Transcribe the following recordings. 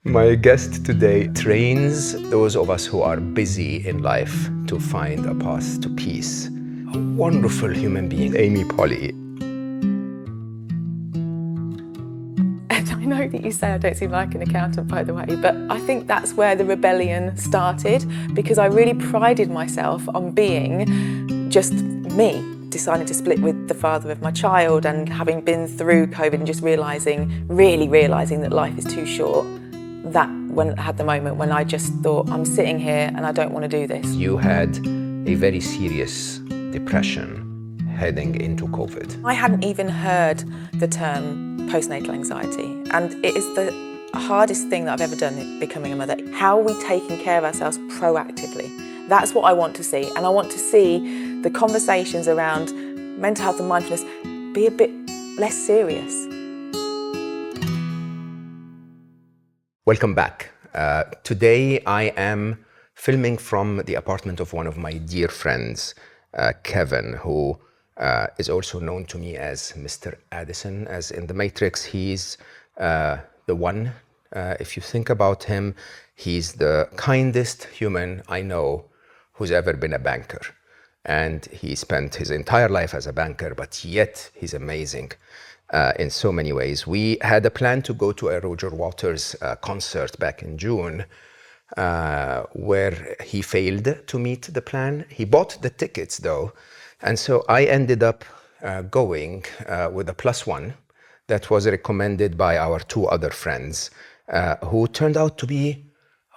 My guest today trains those of us who are busy in life to find a path to peace. A wonderful human being, Amy Polly. And I know that you say I don't seem like an accountant, by the way, but I think that's where the rebellion started, because I really prided myself on being just me, deciding to split with the father of my child and having been through COVID and just really realising that life is too short. That when I had the moment when I just thought, I'm sitting here and I don't want to do this. You had a very serious depression heading into COVID. I hadn't even heard the term postnatal anxiety, and it is the hardest thing that I've ever done becoming a mother. How are we taking care of ourselves proactively? That's what I want to see, and I want to see the conversations around mental health and mindfulness be a bit less serious. Welcome back. Today I am filming from the apartment of one of my dear friends, Kevin, who is also known to me as Mr. Addison, as in The Matrix. He's the one. If you think about him, he's the kindest human I know who's ever been a banker. And he spent his entire life as a banker, but yet he's amazing in so many ways. We had a plan to go to a Roger Waters concert back in June, where he failed to meet the plan. He bought the tickets though, and so I ended up going with a +1 that was recommended by our two other friends, who turned out to be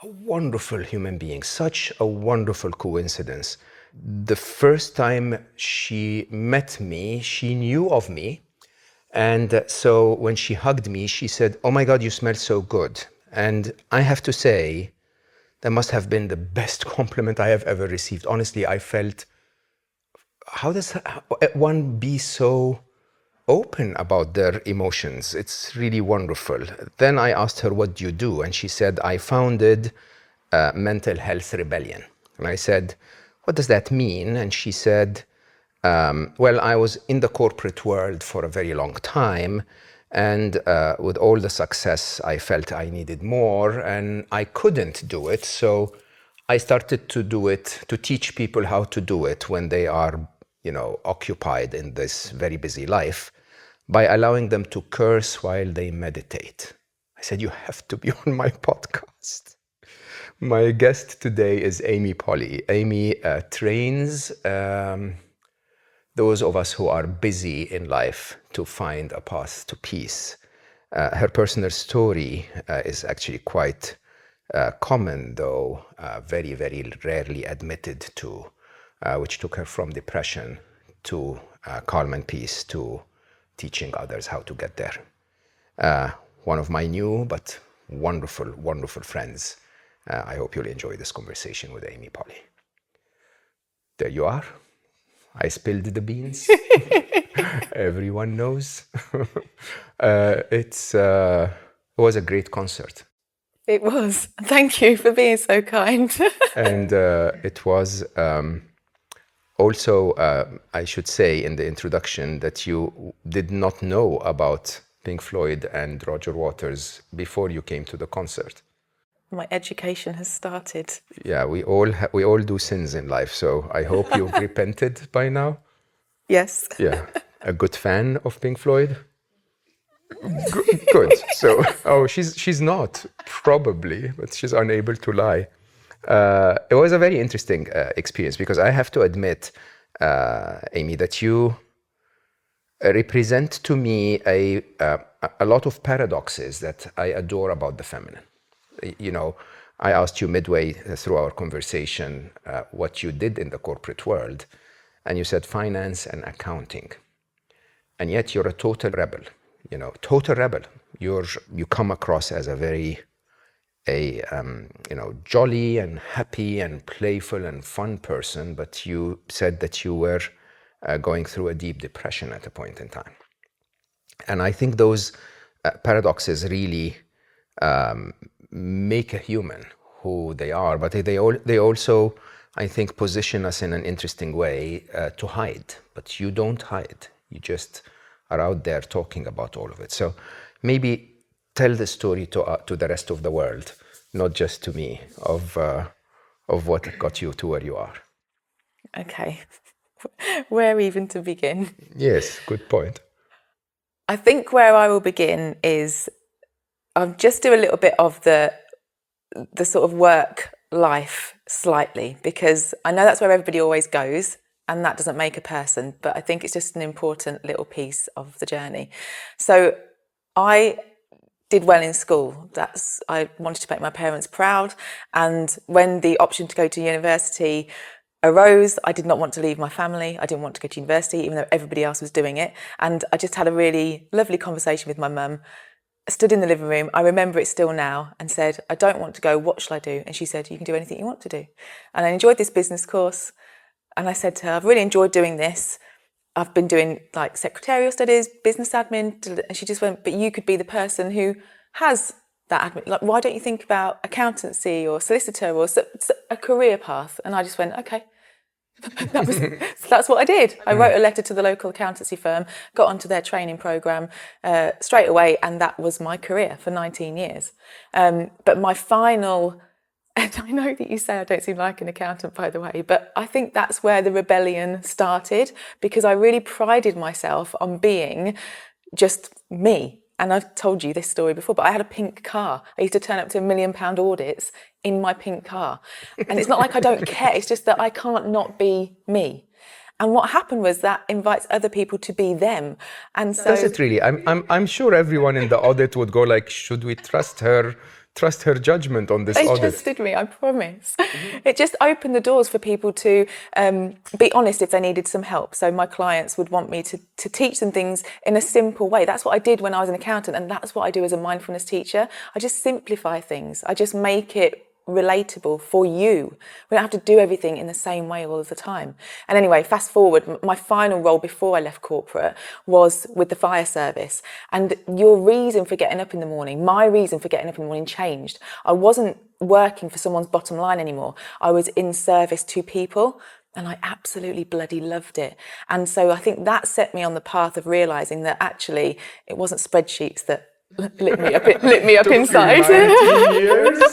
a wonderful human being. Such a wonderful coincidence. The first time she met me, she knew of me. And so when she hugged me, she said, "Oh my God, you smell so good." And I have to say, that must have been the best compliment I have ever received. Honestly, I felt, how does one be so open about their emotions? It's really wonderful. Then I asked her, "What do you do?" And she said, "I founded Mental Health Rebellion." And I said, "What does that mean?" And she said, well, I was in the corporate world for a very long time, and with all the success, I felt I needed more, and I couldn't do it. So I started to do it, to teach people how to do it when they are, occupied in this very busy life, by allowing them to curse while they meditate. I said, "You have to be on my podcast." My guest today is Amy Polly. Amy trains those of us who are busy in life to find a path to peace. Her personal story is actually quite common, though very, very rarely admitted to, which took her from depression to calm and peace to teaching others how to get there. One of my new but wonderful, wonderful friends. I hope you'll enjoy this conversation with Amy Polly. There you are. I spilled the beans. Everyone knows. It was a great concert. It was. Thank you for being so kind. And it was also, I should say in the introduction, that you did not know about Pink Floyd and Roger Waters before you came to the concert. My education has started. Yeah, we all do sins in life, so I hope you've repented by now. Yes. Yeah, a good fan of Pink Floyd. Good. So, she's not probably, but she's unable to lie. It was a very interesting experience, because I have to admit, Amy, that you represent to me a lot of paradoxes that I adore about the feminine. I asked you midway through our conversation what you did in the corporate world, and you said finance and accounting. And yet you're a total rebel, total rebel. You come across as a very, jolly and happy and playful and fun person, but you said that you were going through a deep depression at a point in time. And I think those paradoxes really make a human who they are, but they also, I think, position us in an interesting way to hide. But you don't hide. You just are out there talking about all of it. So maybe tell the story to the rest of the world, not just to me, of what got you to where you are. Okay, where even to begin? Yes, good point. I think where I will begin is I'll just do a little bit of the sort of work life slightly, because I know that's where everybody always goes and that doesn't make a person, but I think it's just an important little piece of the journey. So I did well in school. I wanted to make my parents proud, and when the option to go to university arose, I did not want to leave my family. I didn't want to go to university, even though everybody else was doing it. And I just had a really lovely conversation with my mum. I stood in the living room, I remember it still now, and said, I don't want to go, what shall I do? And she said, you can do anything you want to do. And I enjoyed this business course. And I said to her, I've really enjoyed doing this. I've been doing like secretarial studies, business admin. And she just went, but you could be the person who has that admin. Like, why don't you think about accountancy or solicitor or a career path? And I just went, okay. That's what I did. I wrote a letter to the local accountancy firm, got onto their training programme straight away, and that was my career for 19 years. But my final, and I know that you say I don't seem like an accountant, by the way, but I think that's where the rebellion started, because I really prided myself on being just me. And I've told you this story before, but I had a pink car. I used to turn up to £1 million audits in my pink car. And it's not like I don't care, it's just that I can't not be me. And what happened was that invites other people to be them. And so Does it really? I'm sure everyone in the audit would go like, should we trust her judgment on this they audit? trusted me, I promise. It just opened the doors for people to be honest if they needed some help. So my clients would want me to teach them things in a simple way. That's what I did when I was an accountant, and that's what I do as a mindfulness teacher. I just simplify things. I just make it relatable for you. We don't have to do everything in the same way all of the time. And anyway, fast forward, my final role before I left corporate was with the fire service. And your reason for getting up in the morning, my reason for getting up in the morning changed. I wasn't working for someone's bottom line anymore. I was in service to people. And I absolutely bloody loved it. And so I think that set me on the path of realising that actually it wasn't spreadsheets that lit me up inside. 19 years.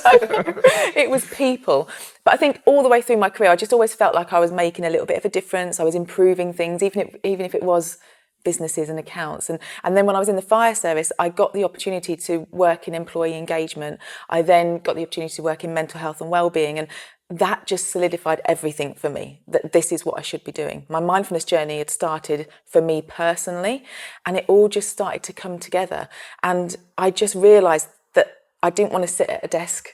It was people. But I think all the way through my career, I just always felt like I was making a little bit of a difference. I was improving things, even if it was businesses and accounts. And then when I was in the fire service, I got the opportunity to work in employee engagement. I then got the opportunity to work in mental health and well-being. And that just solidified everything for me, that this is what I should be doing. My mindfulness journey had started for me personally, and it all just started to come together. And I just realised that I didn't want to sit at a desk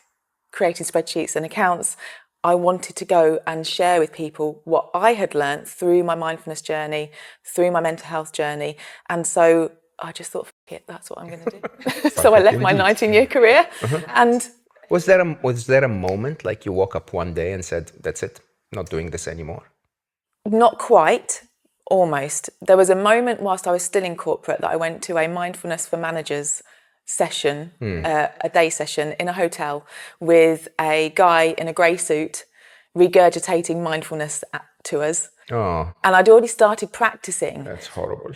creating spreadsheets and accounts. I wanted to go and share with people what I had learnt through my mindfulness journey, through my mental health journey. And so I just thought, fuck it, that's what I'm going to do. So I left my 19-year career and... Was there a moment like you woke up one day and said, that's it, not doing this anymore? Not quite, almost. There was a moment whilst I was still in corporate that I went to a mindfulness for managers session, a day session in a hotel with a guy in a grey suit regurgitating mindfulness to us. Oh. And I'd already started practicing. That's horrible.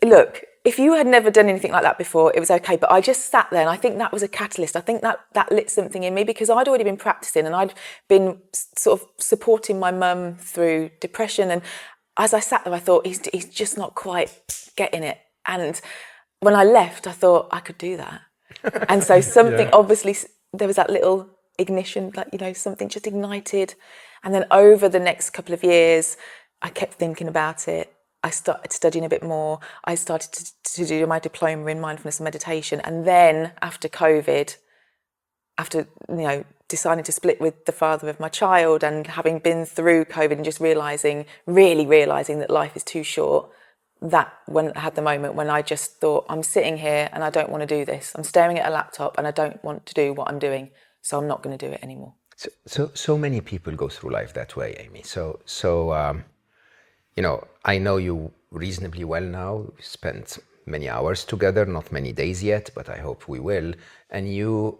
Look, if you had never done anything like that before, it was okay. But I just sat there, and I think that was a catalyst. I think that lit something in me, because I'd already been practicing and I'd been sort of supporting my mum through depression. And as I sat there, I thought, he's just not quite getting it. And when I left, I thought I could do that. And so something, obviously, there was that little ignition, like, something just ignited. And then over the next couple of years, I kept thinking about it. I started studying a bit more. I started to do my diploma in mindfulness and meditation. And then after COVID, after, deciding to split with the father of my child and having been through COVID and just really realising that life is too short, that when I had the moment when I just thought, I'm sitting here and I don't want to do this. I'm staring at a laptop and I don't want to do what I'm doing. So I'm not going to do it anymore. So many people go through life that way, Amy. I know you reasonably well now. We spent many hours together, not many days yet, but I hope we will. And you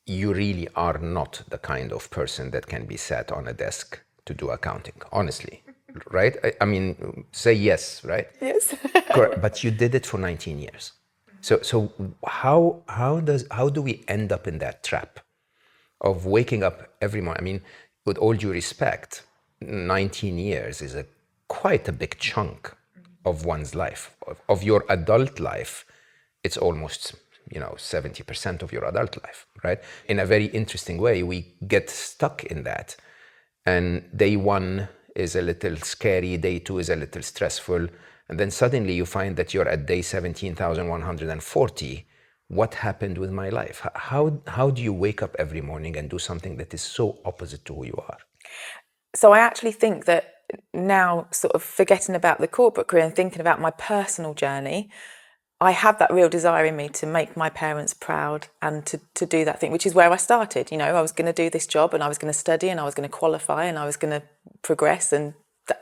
really are not the kind of person that can be sat on a desk to do accounting, honestly. right? I mean, say yes, right? Yes. Correct. But you did it for 19 years. So how do we end up in that trap of waking up every morning? I mean, with all due respect, 19 years is quite a big chunk of one's life, of your adult life. It's almost 70% of your adult life, right? In a very interesting way, we get stuck in that. And day one is a little scary, day two is a little stressful, and then suddenly you find that you're at day 17,140. What happened with my life? How do you wake up every morning and do something that is so opposite to who you are? So I actually think that now, sort of forgetting about the corporate career and thinking about my personal journey, I have that real desire in me to make my parents proud and to do that thing, which is where I started. I was going to do this job and I was going to study and I was going to qualify and I was going to progress, and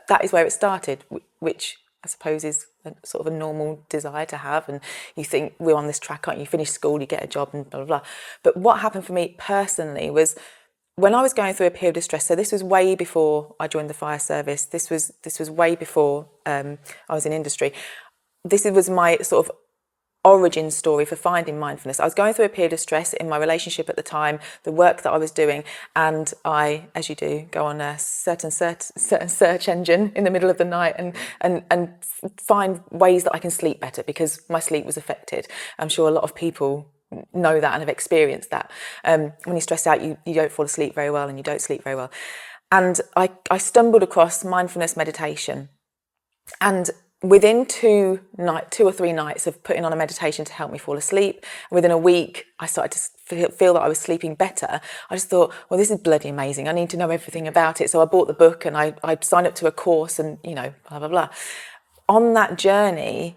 that is where it started, which I suppose is sort of a normal desire to have. And you think, we're on this track, aren't you? You finish school, you get a job and blah, blah, blah. But what happened for me personally was when I was going through a period of stress, so this was way before I joined the fire service, this was way before I was in industry. This was my sort of origin story for finding mindfulness. I was going through a period of stress in my relationship at the time, the work that I was doing, and I, as you do, go on a certain search engine in the middle of the night and find ways that I can sleep better because my sleep was affected. I'm sure a lot of people know that and have experienced that. When you stress out, you don't fall asleep very well and you don't sleep very well. And I stumbled across mindfulness meditation. And within 2 or 3 nights of putting on a meditation to help me fall asleep, within a week, I started to feel that I was sleeping better. I just thought, well, this is bloody amazing. I need to know everything about it. So I bought the book and I signed up to a course and, blah, blah, blah. On that journey,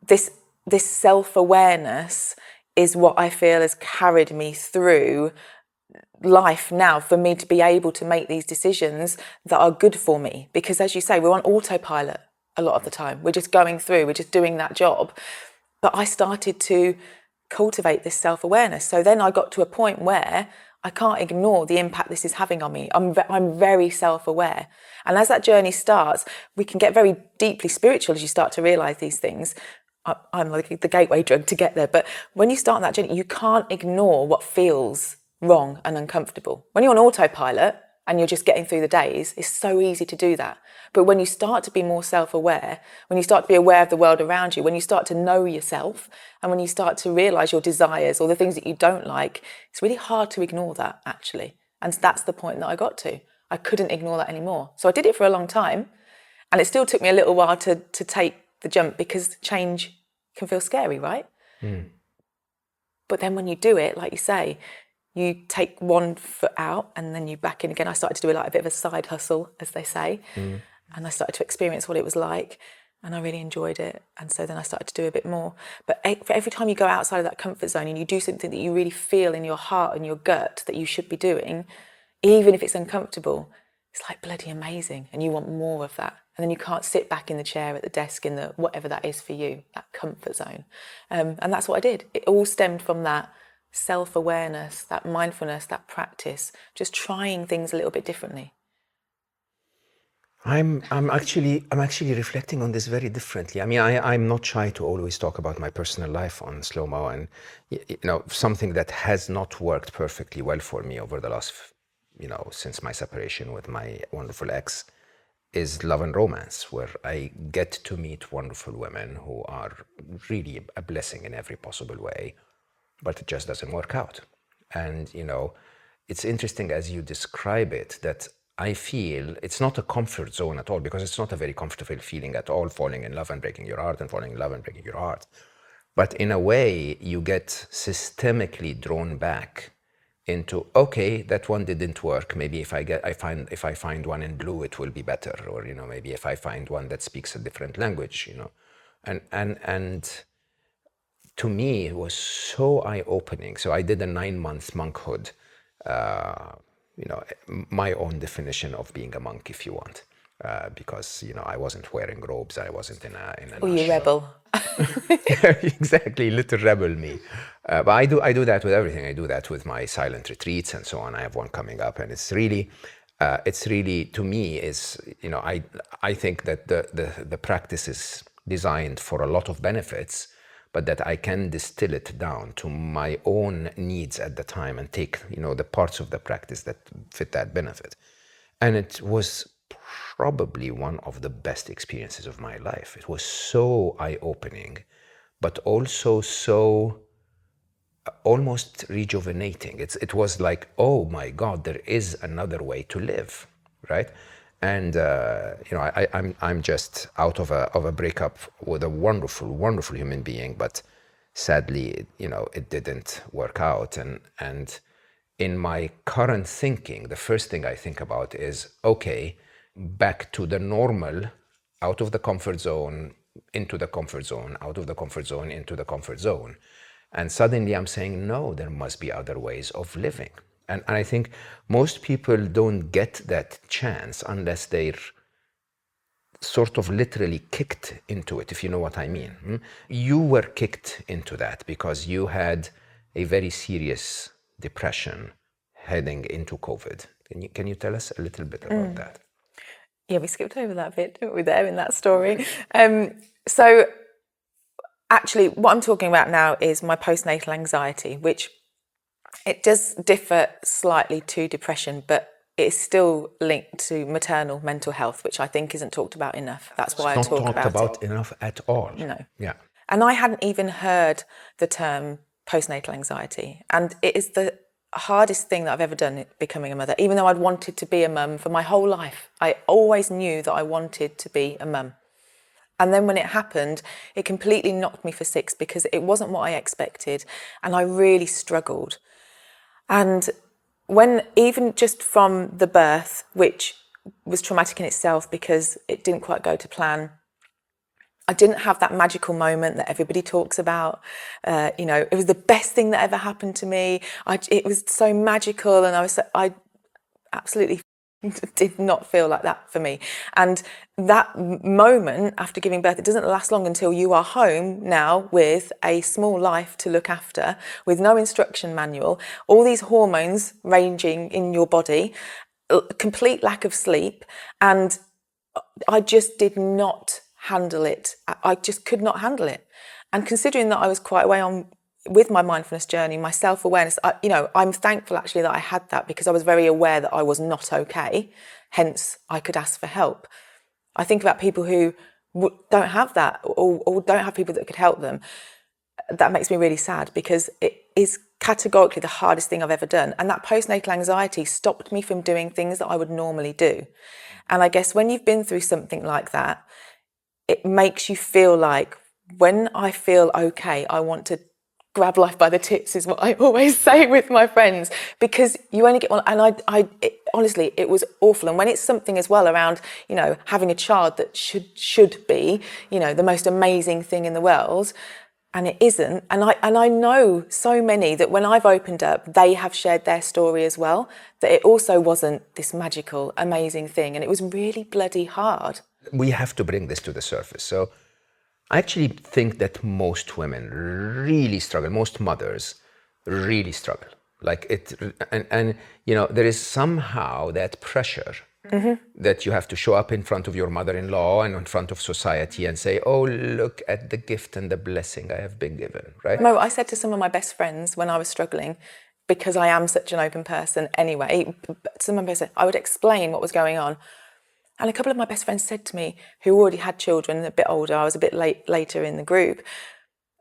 this self-awareness is what I feel has carried me through life now, for me to be able to make these decisions that are good for me. Because as you say, we're on autopilot a lot of the time. We're just going through, we're just doing that job. But I started to cultivate this self-awareness. So then I got to a point where I can't ignore the impact this is having on me. I'm very self-aware. And as that journey starts, we can get very deeply spiritual as you start to realise these things. I'm like the gateway drug to get there. But when you start that journey, you can't ignore what feels wrong and uncomfortable. When you're on autopilot and you're just getting through the days, it's so easy to do that. But when you start to be more self-aware, when you start to be aware of the world around you, when you start to know yourself, and when you start to realise your desires or the things that you don't like, it's really hard to ignore that, actually. And that's the point that I got to. I couldn't ignore that anymore. So I did it for a long time, and it still took me a little while to take the jump, because change can feel scary, right? But then when you do it, like you say, you take one foot out and then you back in again. I started to do a bit of a side hustle, as they say. And I started to experience what it was like, and I really enjoyed it. And so then I started to do a bit more. But every time you go outside of that comfort zone and you do something that you really feel in your heart and your gut that you should be doing, even if it's uncomfortable, it's like bloody amazing, and you want more of that. And then you can't sit back in the chair at the desk in the whatever that is for you, that comfort zone. And that's what I did. It all stemmed from that self-awareness, that mindfulness, that practice, just trying things a little bit differently. I'm actually reflecting on this very differently. I mean, I'm not shy to always talk about my personal life on Slo Mo, and something that has not worked perfectly well for me over the last, since my separation with my wonderful ex, is love and romance, where I get to meet wonderful women who are really a blessing in every possible way, but it just doesn't work out. And it's interesting as you describe it that I feel it's not a comfort zone at all, because it's not a very comfortable feeling at all, falling in love and breaking your heart and falling in love and breaking your heart. But in a way, you get systemically drawn back into, okay, that one didn't work. Maybe if I find one in blue, it will be better. Or, maybe if I find one that speaks a different language, and to me, it was so eye-opening. So I did a 9-month monkhood, my own definition of being a monk, if you want, because I wasn't wearing robes, I wasn't in a. Oh, you rebel! Exactly, little rebel me. But I do that with everything. I do that with my silent retreats and so on. I have one coming up, and it's really it's really, to me, is, I think that the practice is designed for a lot of benefits, but that I can distill it down to my own needs at the time and take, the parts of the practice that fit that benefit. And it was probably one of the best experiences of my life. It was so eye-opening, but also so almost rejuvenating. It was like, oh my God, there is another way to live, right? And I'm just out of a breakup with a wonderful human being, but sadly, it didn't work out. And in my current thinking, the first thing I think about is, okay, back to the normal, out of the comfort zone, into the comfort zone, out of the comfort zone, into the comfort zone. And suddenly I'm saying, no, there must be other ways of living. And I think most people don't get that chance unless they're sort of literally kicked into it, if you know what I mean. You were kicked into that because you had a very serious depression heading into COVID. Can you tell us a little bit about that? Yeah, we skipped over that bit, didn't we, there in that story? So actually, what I'm talking about now is my postnatal anxiety, which it does differ slightly to depression, but it's still linked to maternal mental health, which I think isn't talked about enough. That's why I talk about it. Not talked about enough at all. No. Yeah. And I hadn't even heard the term postnatal anxiety. And it is the hardest thing that I've ever done, becoming a mother. Even though I'd wanted to be a mum for my whole life, I always knew that I wanted to be a mum. And then when it happened, it completely knocked me for six because it wasn't what I expected. And I really struggled. And when, even just from the birth, which was traumatic in itself because it didn't quite go to plan, I didn't have that magical moment that everybody talks about. It was the best thing that ever happened to me. It was so magical, and I absolutely did not feel like that for me. And that moment after giving birth, it doesn't last long until you are home now with a small life to look after, with no instruction manual, all these hormones ranging in your body, complete lack of sleep, and I just did not handle it. I just could not handle it. And considering that I was quite a way on with my mindfulness journey, my self-awareness, I'm thankful actually that I had that, because I was very aware that I was not okay. Hence, I could ask for help. I think about people who don't have that, or don't have people that could help them. That makes me really sad, because it is categorically the hardest thing I've ever done. And that postnatal anxiety stopped me from doing things that I would normally do. And I guess when you've been through something like that, it makes you feel like, when I feel okay, I want to grab life by the tits, is what I always say with my friends, because you only get one. And honestly, it was awful. And when it's something as well around, having a child that should be, the most amazing thing in the world, and it isn't. And I know so many that when I've opened up, they have shared their story as well, that it also wasn't this magical, amazing thing. And it was really bloody hard. We have to bring this to the surface. So I actually think that most women really struggle, most mothers really struggle. Like it, and there is somehow that pressure that you have to show up in front of your mother-in-law and in front of society and say, oh, look at the gift and the blessing I have been given, right? No, I said to some of my best friends when I was struggling, because I am such an open person anyway, some of my best friends, I would explain what was going on. And a couple of my best friends said to me, who already had children, a bit older, I was a bit later in the group,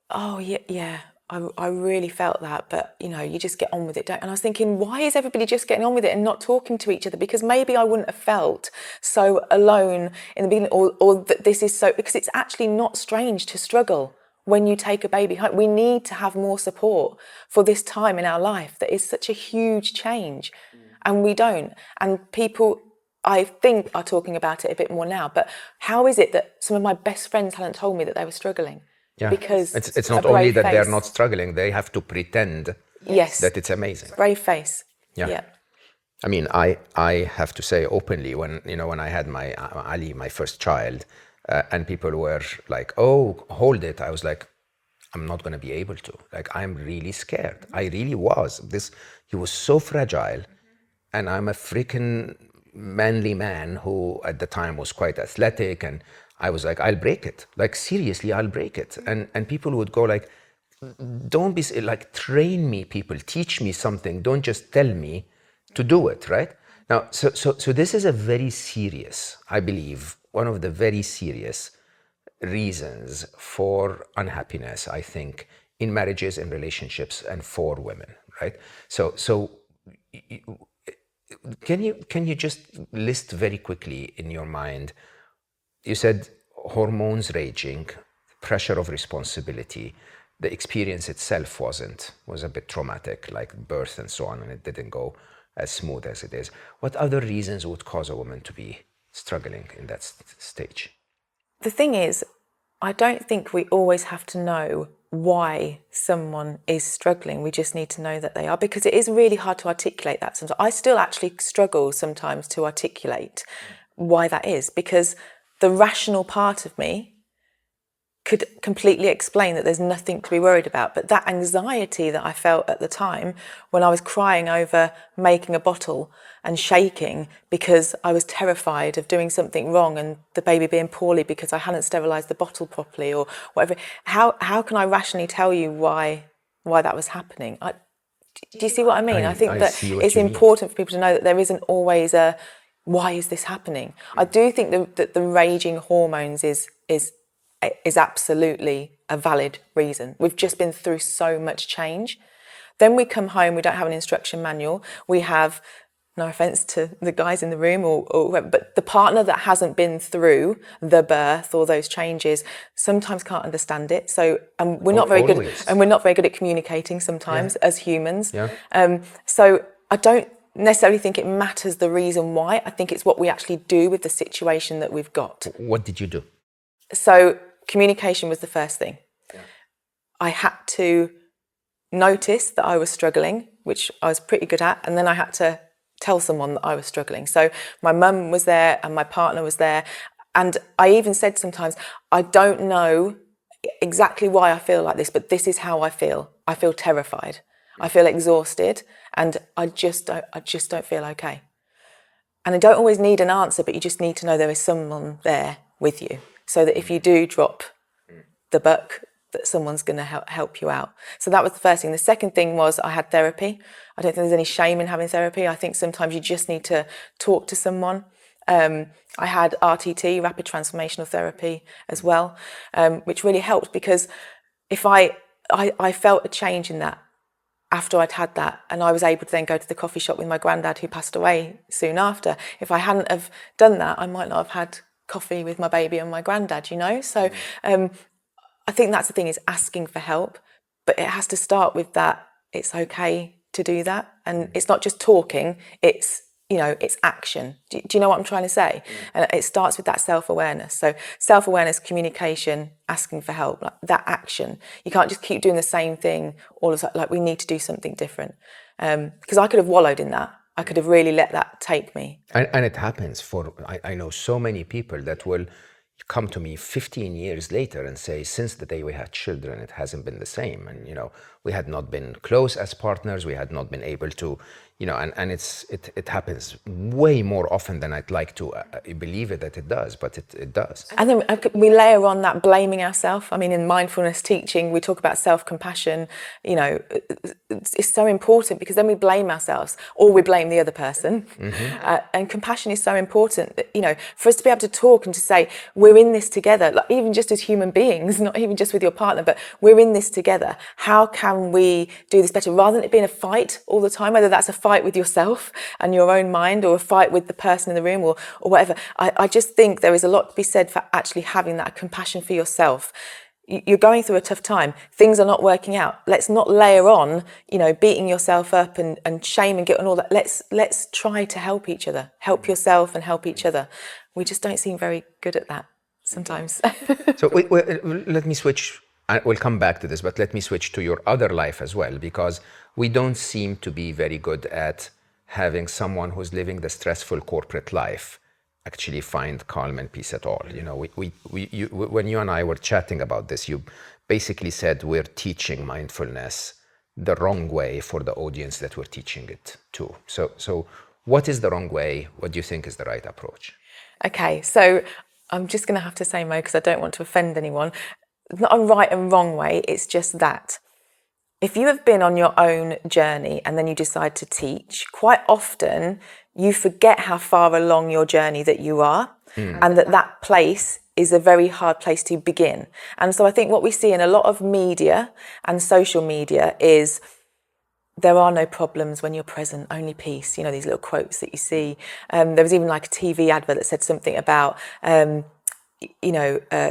oh, yeah, I really felt that, but, you just get on with it, don't you? And I was thinking, why is everybody just getting on with it and not talking to each other? Because maybe I wouldn't have felt so alone in the beginning, or that this is so, because it's actually not strange to struggle when you take a baby home. We need to have more support for this time in our life that is such a huge change, and we don't. And people, I think, are talking about it a bit more now, but how is it that some of my best friends hadn't told me that they were struggling? Yeah. Because it's not only that they're not struggling, they have to pretend that it's amazing. Brave face. Yeah. I mean, I have to say openly, when I had my Ali, my first child, and people were like, oh, hold it, I was like, I'm not going to be able to. Like, I'm really scared. I really was. He was so fragile, and I'm a freaking manly man who at the time was quite athletic, and I was like, I'll break it. Like, seriously, I'll break it. And people would go like, don't be like, train me, people, teach me something. Don't just tell me to do it, right? Now, so this is a very serious, I believe, one of the very serious reasons for unhappiness, I think, in marriages and relationships and for women, right? So can you just list very quickly in your mind, you said hormones raging, pressure of responsibility, the experience itself was a bit traumatic, like birth and so on, and it didn't go as smooth as it is. What other reasons would cause a woman to be struggling in that stage? The thing is, I don't think we always have to know why someone is struggling. We just need to know that they are, because it is really hard to articulate that sometimes. I still actually struggle sometimes to articulate why that is, because the rational part of me could completely explain that there's nothing to be worried about. But that anxiety that I felt at the time when I was crying over making a bottle and shaking because I was terrified of doing something wrong and the baby being poorly because I hadn't sterilised the bottle properly or whatever. How can I rationally tell you why that was happening? Do you see what I mean? I think that it's important for people to know that there isn't always a why is this happening. I do think that the raging hormones is absolutely a valid reason. We've just been through so much change. Then we come home, we don't have an instruction manual. We have, no offence to the guys in the room or whoever, but the partner that hasn't been through the birth or those changes sometimes can't understand it. So, and we're not very good, and we're not very good at communicating sometimes as humans. So I don't necessarily think it matters the reason why. I think it's what we actually do with the situation that we've got. What did you do? So communication was the first thing. I had to notice that I was struggling, which I was pretty good at, and then I had to tell someone that I was struggling. So my mum was there and my partner was there, and I even said sometimes, I don't know exactly why I feel like this, but this is how I feel. I feel terrified. I feel exhausted, and I just don't feel okay. And I don't always need an answer, but you just need to know there is someone there with you, so that if you do drop the buck, that someone's going to help you out. So that was the first thing. The second thing was I had therapy. I don't think there's any shame in having therapy. I think sometimes you just need to talk to someone. I had RTT, rapid transformational therapy, as well, which really helped, because if I felt a change in that after I'd had that, and I was able to then go to the coffee shop with my granddad, who passed away soon after. If I hadn't have done that, I might not have had coffee with my baby and my granddad, you know? So I think that's the thing, is asking for help, but it has to start with that it's okay to do that. And it's not just talking, it's, you know, it's action. Do you know what I'm trying to say? And it starts with that self-awareness. So self-awareness, communication, asking for help, like that action. You can't just keep doing the same thing all of a sudden, like we need to do something different. Because I could have wallowed in that. I could have really let that take me. And it happens I know so many people that will come to me 15 years later and say, since the day we had children, it hasn't been the same. And, you know, we had not been close as partners. We had not been able to, you know, and it happens way more often than I'd like to believe it that it does, but it does. And then we layer on that blaming ourselves. I mean, in mindfulness teaching, we talk about self-compassion. You know, it's so important, because then we blame ourselves or we blame the other person. And compassion is so important, you know, for us to be able to talk and to say, we're in this together, like even just as human beings, not even just with your partner, but we're in this together. How can we do this better, rather than it being a fight all the time, whether that's a fight with yourself and your own mind or a fight with the person in the room or whatever. I just think there is a lot to be said for actually having that compassion for yourself. You're going through a tough time. Things are not working out. Let's not layer on, you know, beating yourself up and shame and guilt and all that. Let's try to help each other. Help yourself and help each other. We just don't seem very good at that sometimes. So let me switch. We'll come back to this, but let me switch to your other life as well, because we don't seem to be very good at having someone who's living the stressful corporate life actually find calm and peace at all. You know, when you and I were chatting about this, you basically said we're teaching mindfulness the wrong way for the audience that we're teaching it to. So What is the wrong way? What do you think is the right approach? Okay, so I'm just going to have to say, Mo, because I don't want to offend anyone. It's not a right and wrong way, it's just that. If you have been on your own journey and then you decide to teach, quite often you forget how far along your journey that you are, and that place is a very hard place to begin. And so I think what we see in a lot of media and social media is there are no problems when you're present, only peace. You know, these little quotes that you see. There was even like a TV advert that said something about,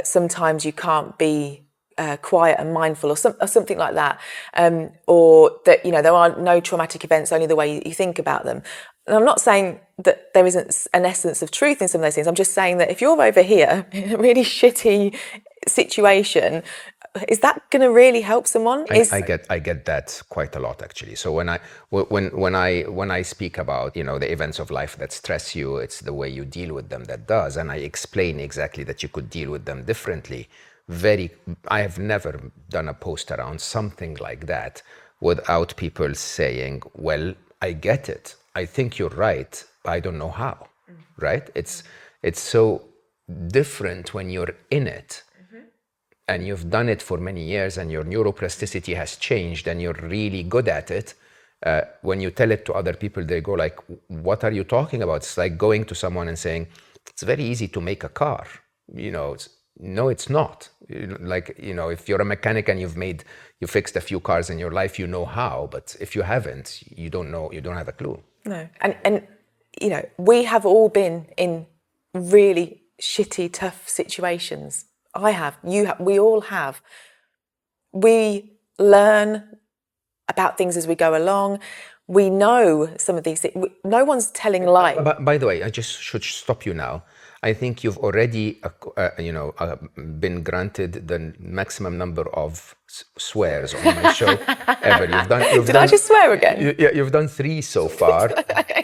sometimes you can't be quiet and mindful, or something like that, or that there are no traumatic events, only the way you think about them. And I'm not saying that there isn't an essence of truth in some of those things. I'm just saying that if you're over here in a really shitty situation, is that going to really help someone? I get that quite a lot, actually. So when I speak about the events of life that stress you, it's the way you deal with them that does, and I explain exactly that you could deal with them differently. I have never done a post around something like that without people saying, well, I get it. I think you're right, but I don't know how, right? It's so different when you're in it and you've done it for many years and your neuroplasticity has changed and you're really good at it. When you tell it to other people, they go like, what are you talking about? It's like going to someone and saying, it's very easy to make a car. No, it's not. If you're a mechanic and you fixed a few cars in your life, you know how, but if you haven't, you don't know, you don't have a clue. No. And we have all been in really shitty, tough situations. I have, you have, we all have. We learn about things as we go along. We know some of these things. No one's telling lies. By the way, I just should stop you now. I think you've already, been granted the maximum number of swears on my show ever. Did I just swear again? You've done 3 so far.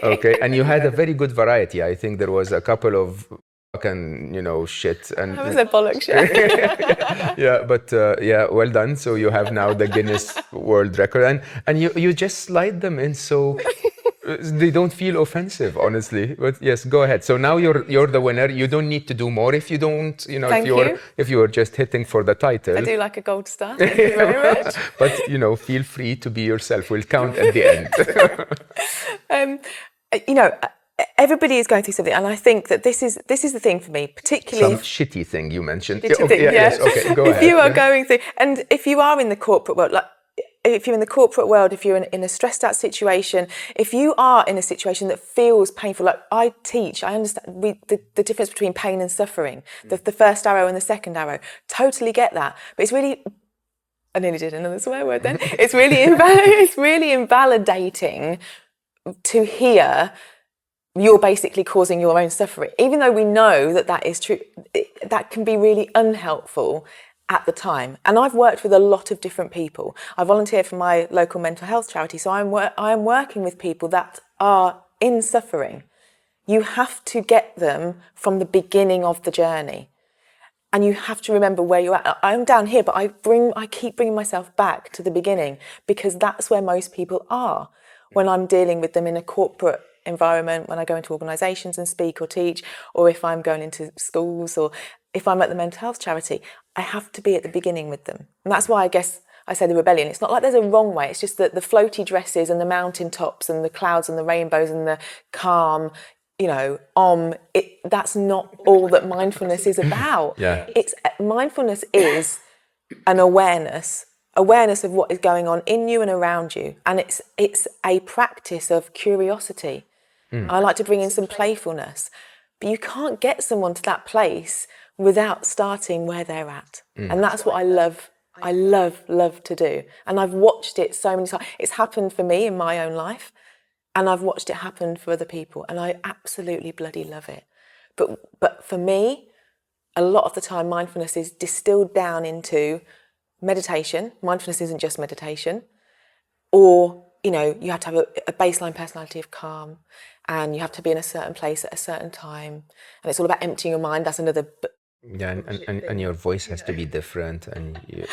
Okay, and you had a very good variety. I think there was a couple of fucking, shit. And that was a bollocks. Yeah, but well done. So you have now the Guinness World Record, and you just slide them in so they don't feel offensive, honestly. But yes, go ahead. So now you're the winner. You don't need to do more if you don't, if you were just hitting for the title. I do like a gold star. Thank you very much. But feel free to be yourself. We'll count at the end. Everybody is going through something, and I think that this is the thing for me, particularly some shitty thing you mentioned. Yes, okay, go ahead. If you are going through, and if you are in the corporate world, if you're in the corporate world, if you're in a stressed out situation, if you are in a situation that feels painful, like I teach, I understand the difference between pain and suffering, the first arrow and the second arrow, totally get that. But it's really, I nearly did another swear word then. It's really invalidating to hear you're basically causing your own suffering. Even though we know that is true, that can be really unhelpful at the time. And I've worked with a lot of different people. I volunteer for my local mental health charity, so I am working with people that are in suffering. You have to get them from the beginning of the journey. And you have to remember where you're at. I'm down here, but I keep bringing myself back to the beginning, because that's where most people are when I'm dealing with them in a corporate environment, when I go into organisations and speak or teach, or if I'm going into schools, or if I'm at the mental health charity. I have to be at the beginning with them. And that's why I guess I say the rebellion. It's not like there's a wrong way. It's just that the floaty dresses and the mountain tops and the clouds and the rainbows and the calm, that's not all that mindfulness is about. Yeah. Mindfulness is an awareness of what is going on in you and around you. And it's a practice of curiosity. I like to bring in some playfulness. But you can't get someone to that place without starting where they're at. And that's what I love to do. And I've watched it so many times. It's happened for me in my own life, and I've watched it happen for other people, and I absolutely bloody love it. But for me, a lot of the time, mindfulness is distilled down into meditation. Mindfulness isn't just meditation. Or, you have to have a baseline personality of calm, and you have to be in a certain place at a certain time. And it's all about emptying your mind. That's another... Yeah, and your voice has to be different, and you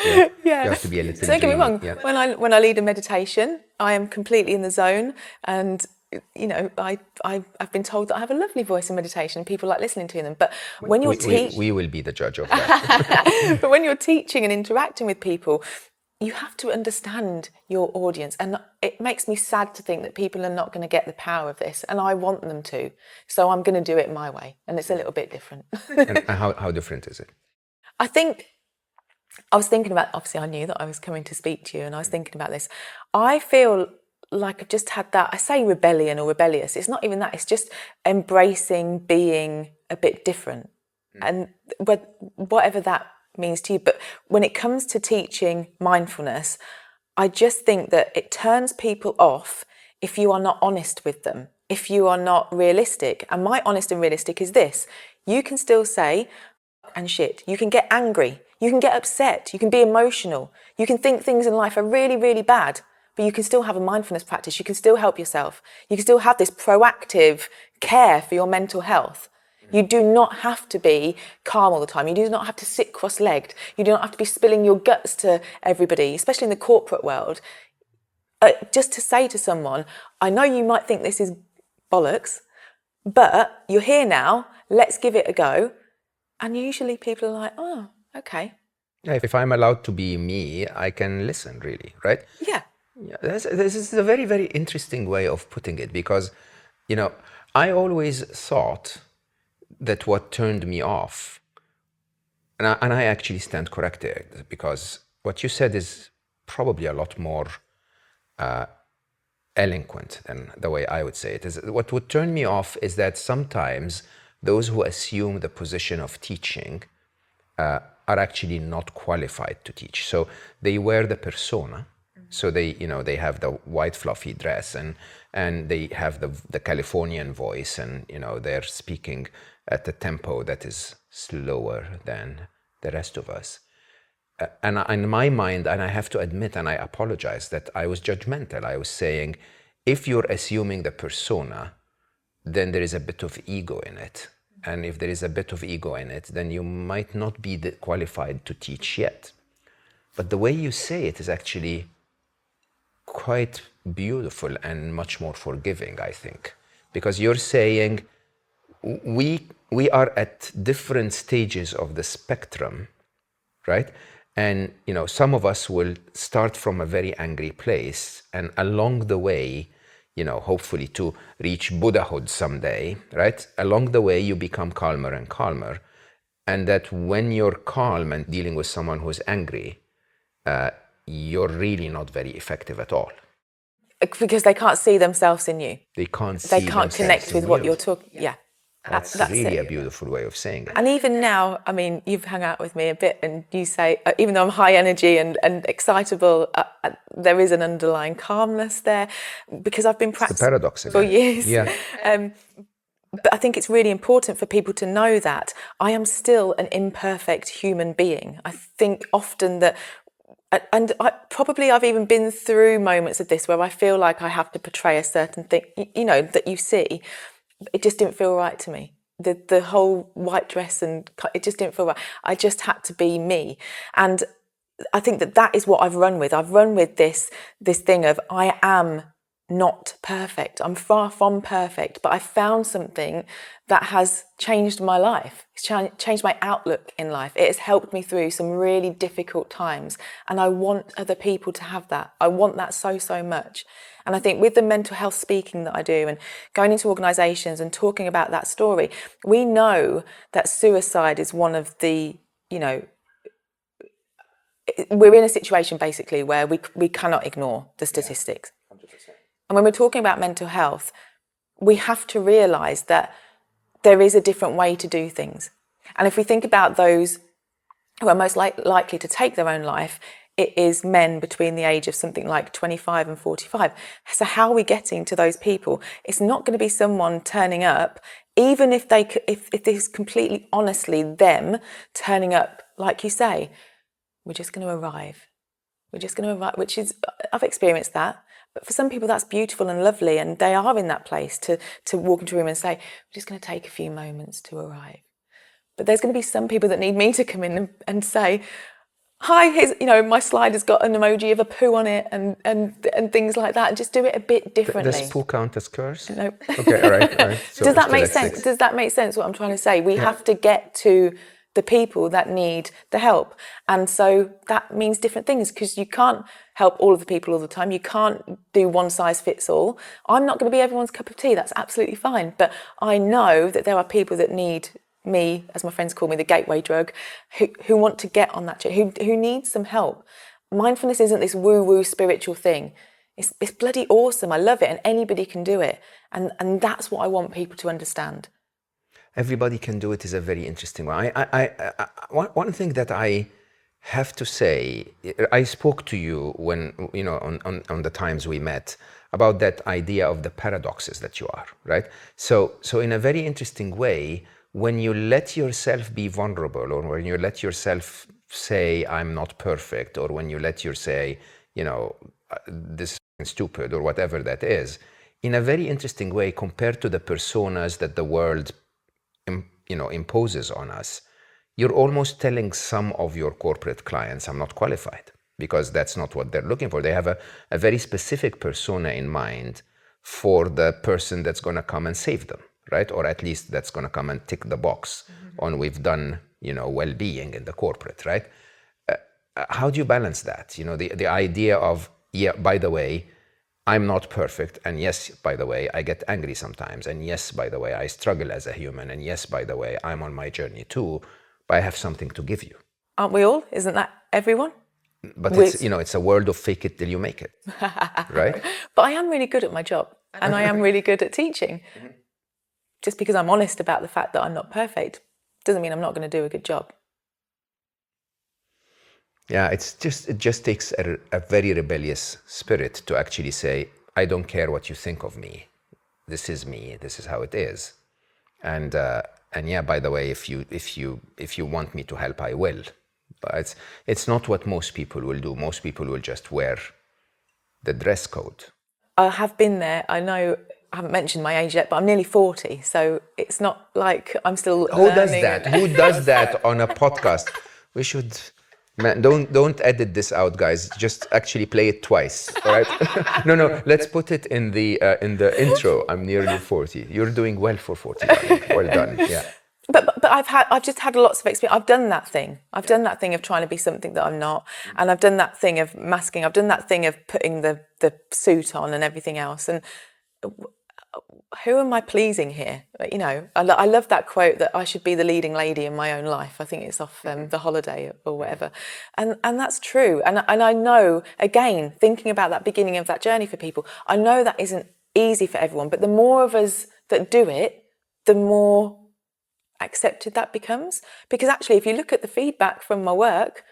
have to be a little... So don't get me wrong, when I lead a meditation, I am completely in the zone, and you know, I've been told that I have a lovely voice in meditation and people like listening to them. But when you're we will be the judge of that. but when you're teaching and interacting with people, you have to understand your audience. And it makes me sad to think that people are not going to get the power of this. And I want them to. So I'm going to do it my way. And it's a little bit different. And how different is it? I think I was thinking about, obviously I knew that I was coming to speak to you and I was thinking about this. I feel like I've just had that, I say rebellion or rebellious, it's not even that, it's just embracing being a bit different. And whatever that means to you. But when it comes to teaching mindfulness, I just think that it turns people off if you are not honest with them, if you are not realistic. And my honest and realistic is this: you can still say and shit, you can get angry, you can get upset, you can be emotional, you can think things in life are really, really bad, but you can still have a mindfulness practice, you can still help yourself, you can still have this proactive care for your mental health. You do not have to be calm all the time. You do not have to sit cross-legged. You do not have to be spilling your guts to everybody, especially in the corporate world. Just to say to someone, I know you might think this is bollocks, but you're here now, let's give it a go. And usually people are like, oh, okay. Yeah, if I'm allowed to be me, I can listen, really, right? Yeah. Yeah, this is a very, very interesting way of putting it, because, you know, I always thought that what turned me off, and I actually stand corrected, because what you said is probably a lot more eloquent than the way I would say it. Is what would turn me off is that sometimes those who assume the position of teaching are actually not qualified to teach. So they wear the persona. So they, you know, they have the white fluffy dress and they have the Californian voice, and, you know, they're speaking at a tempo that is slower than the rest of us. And in my mind, and I have to admit, and I apologize, that I was judgmental. I was saying, if you're assuming the persona, then there is a bit of ego in it. And if there is a bit of ego in it, then you might not be qualified to teach yet. But the way you say it is actually quite beautiful and much more forgiving, I think. Because you're saying, we are at different stages of the spectrum, right? And, you know, some of us will start from a very angry place, and along the way, you know, hopefully to reach Buddhahood someday, right? Along the way, you become calmer and calmer. And that when you're calm and dealing with someone who's angry, you're really not very effective at all. Because they can't see themselves in you. They can't They see can't themselves connect with in what you. you're talking. Yeah. That's really a beautiful way of saying it. And even now, I mean, you've hung out with me a bit, and you say, even though I'm high energy and excitable, there is an underlying calmness there, because I've been practicing for years. Yeah. But I think it's really important for people to know that I am still an imperfect human being. I think often that, and I've even been through moments of this where I feel like I have to portray a certain thing, you know, that you see. It just didn't feel right to me. The whole white dress, and it just didn't feel right. I just had to be me. And I think that is what I've run with. I've run with this thing of, I am not perfect. I'm far from perfect, but I found something that has changed my life. It's changed my outlook in life. It has helped me through some really difficult times. And I want other people to have that. I want that so, so much. And I think with the mental health speaking that I do and going into organisations and talking about that story, we know that suicide is one of the, you know, we're in a situation basically where we cannot ignore the statistics. 100%. And when we're talking about mental health, we have to realise that there is a different way to do things. And if we think about those who are most likely to take their own life, it is men between the age of something like 25 and 45. So how are we getting to those people? It's not going to be someone turning up, even if this is completely honestly them turning up, like you say, we're just going to arrive. We're just going to arrive, which is, I've experienced that. But for some people, that's beautiful and lovely, and they are in that place to walk into a room and say, we're just going to take a few moments to arrive. But there's going to be some people that need me to come in and say, hi, here's, my slide has got an emoji of a poo on it and things like that, and just do it a bit differently. Does poo count as curse? No. Okay, all right. So Does that make still at sense? 6. Does that make sense what I'm trying to say? We have to get to the people that need the help. And so that means different things, because you can't help all of the people all the time. You can't do one size fits all. I'm not going to be everyone's cup of tea. That's absolutely fine. But I know that there are people that need me, as my friends call me, the gateway drug, who want to get on that journey, who need some help. Mindfulness isn't this woo-woo spiritual thing. It's bloody awesome. I love it, and anybody can do it. And that's what I want people to understand. Everybody can do it is a very interesting one. One thing that I have to say, I spoke to you when, on the times we met about that idea of the paradoxes that you are, right? So in a very interesting way, when you let yourself be vulnerable, or when you let yourself say, I'm not perfect, or when you let yourself say, this is stupid, or whatever that is, in a very interesting way, compared to the personas that the world imposes on us, you're almost telling some of your corporate clients, I'm not qualified, because that's not what they're looking for. They have a very specific persona in mind for the person that's going to come and save them, right? Or at least that's going to come and tick the box on we've done, well-being in the corporate, right? How do you balance that? The idea of, by the way, I'm not perfect, and yes, by the way, I get angry sometimes, and yes, by the way, I struggle as a human, and yes, by the way, I'm on my journey too, but I have something to give you. Aren't we all? Isn't that everyone? But it's a world of fake it till you make it, right? But I am really good at my job, and I am really good at teaching. Just because I'm honest about the fact that I'm not perfect doesn't mean I'm not going to do a good job. Yeah, it just takes a very rebellious spirit to actually say, I don't care what you think of me. This is me. This is how it is. And yeah, by the way, if you want me to help, I will. But it's not what most people will do. Most people will just wear the dress code. I have been there. I know I haven't mentioned my age yet, but I'm nearly 40, so it's not like I'm still learning. Who does that? Who does that on a podcast? We should... Man, don't edit this out, guys. Just actually play it twice, all right? No. Let's put it in the intro. I'm nearly 40. You're doing well for 40. Well done. Yeah. But I've just had lots of experience. I've done that thing. I've done that thing of trying to be something that I'm not, and I've done that thing of masking. I've done that thing of putting the suit on and everything else. And who am I pleasing here? I love that quote that I should be the leading lady in my own life. I think it's off The Holiday or whatever. And that's true. And I know, again, thinking about that beginning of that journey for people, I know that isn't easy for everyone, but the more of us that do it, the more accepted that becomes. Because actually, if you look at the feedback from my work,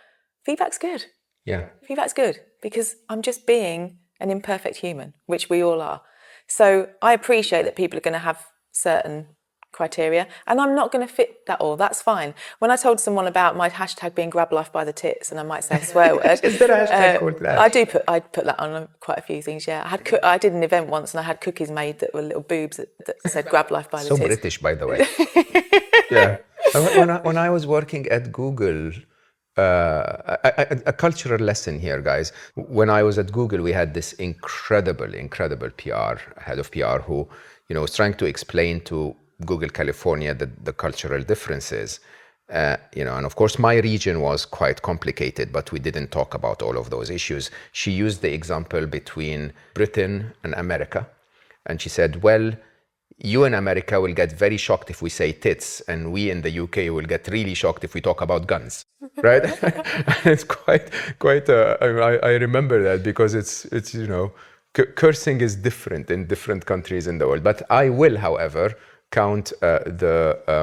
feedback's good. Yeah. Feedback's good because I'm just being an imperfect human, which we all are. So I appreciate that people are going to have certain criteria, and I'm not going to fit that all. That's fine. When I told someone about my hashtag being grab life by the tits, and I might say a swear word. Is there a hashtag called that? I put that on quite a few things. Yeah, I did an event once, and I had cookies made that were little boobs that said grab life by the tits. So British, by the way. Yeah. When I was working at Google. A cultural lesson here, guys. When I was at Google, we had this incredible PR, head of PR, who was trying to explain to Google California the cultural differences. And of course, my region was quite complicated, but we didn't talk about all of those issues. She used the example between Britain and America, and she said, well, you in America will get very shocked if we say tits, and we in the UK will get really shocked if we talk about guns, right? It's quite. I remember that because it's cursing is different in different countries in the world. But I will, however, count that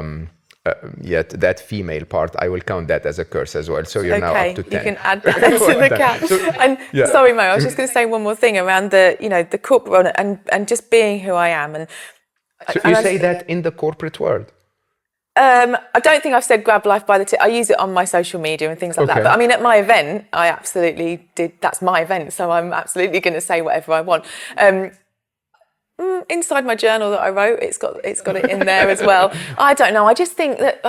female part. I will count that as a curse as well. So you're now up to 10. You can add that to the cap. Sorry, Mo. I was just going to say one more thing around the corporate and just being who I am. So you say that in the corporate world? I don't think I've said grab life by the tip. I use it on my social media and things like that. But I mean, at my event, I absolutely did. That's my event, so I'm absolutely going to say whatever I want. Inside my journal that I wrote, it's got it in there as well. I don't know. I just think that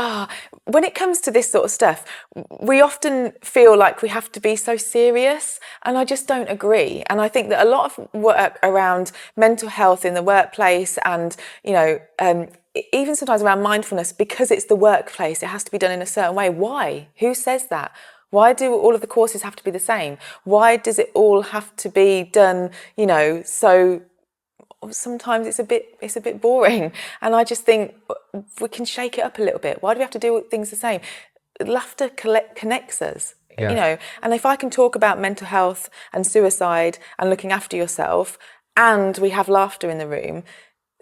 when it comes to this sort of stuff, we often feel like we have to be so serious, and I just don't agree. And I think that a lot of work around mental health in the workplace, and even sometimes around mindfulness, because it's the workplace, it has to be done in a certain way. Why? Who says that? Why do all of the courses have to be the same? Why does it all have to be done, so sometimes it's a bit boring? And I just think we can shake it up a little bit. Why do we have to do things the same? Laughter connects us, and if I can talk about mental health and suicide and looking after yourself, and we have laughter in the room,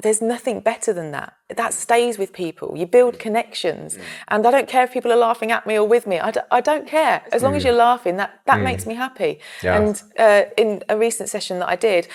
there's nothing better than that. That stays with people. You build connections. And I don't care if people are laughing at me or with me. I don't care. As long as you're laughing, that makes me happy. Yeah. And in a recent session that I did,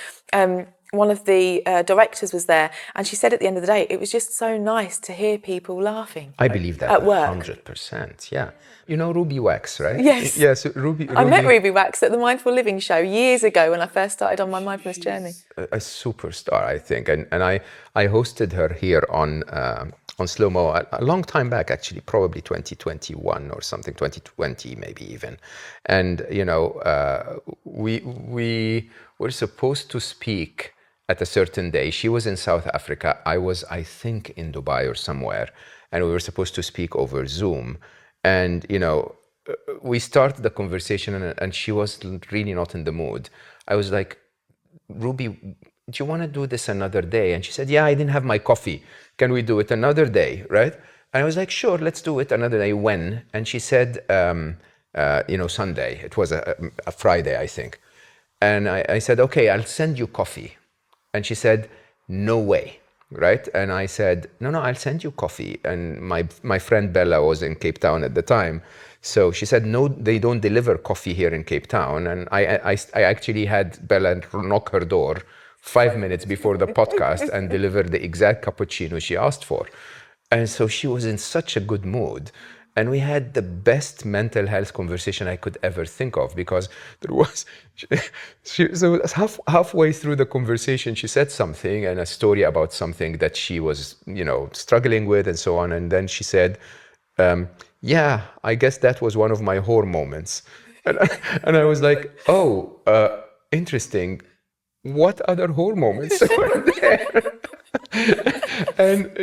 one of the directors was there, and she said at the end of the day, it was just so nice to hear people laughing. I believe that at work. 100%. Yeah. You know Ruby Wax, right? Yes. Yes. Ruby. I met Ruby Wax at the Mindful Living show years ago when I first started on my mindfulness journey. A superstar, I think, and I hosted her here on Slo Mo a long time back, actually, probably 2021 or something, 2020 maybe even, and we were supposed to speak at a certain day. She was in South Africa. I was, I think, in Dubai or somewhere, and we were supposed to speak over Zoom. And, we started the conversation, and she was really not in the mood. I was like, Ruby, do you want to do this another day? And she said, yeah, I didn't have my coffee. Can we do it another day, right? And I was like, sure, let's do it another day. When? And she said, Sunday. It was a Friday, I think. And I said, okay, I'll send you coffee. And she said, no way. Right? And I said, no, I'll send you coffee. And my friend Bella was in Cape Town at the time. So she said, no, they don't deliver coffee here in Cape Town. And I actually had Bella knock her door 5 minutes before the podcast and deliver the exact cappuccino she asked for. And so she was in such a good mood. And we had the best mental health conversation I could ever think of, because there was, so halfway through the conversation, she said something and a story about something that she was, struggling with and so on. And then she said, yeah, I guess that was one of my horror moments. And I was like, oh, interesting. What other horror moments were there? And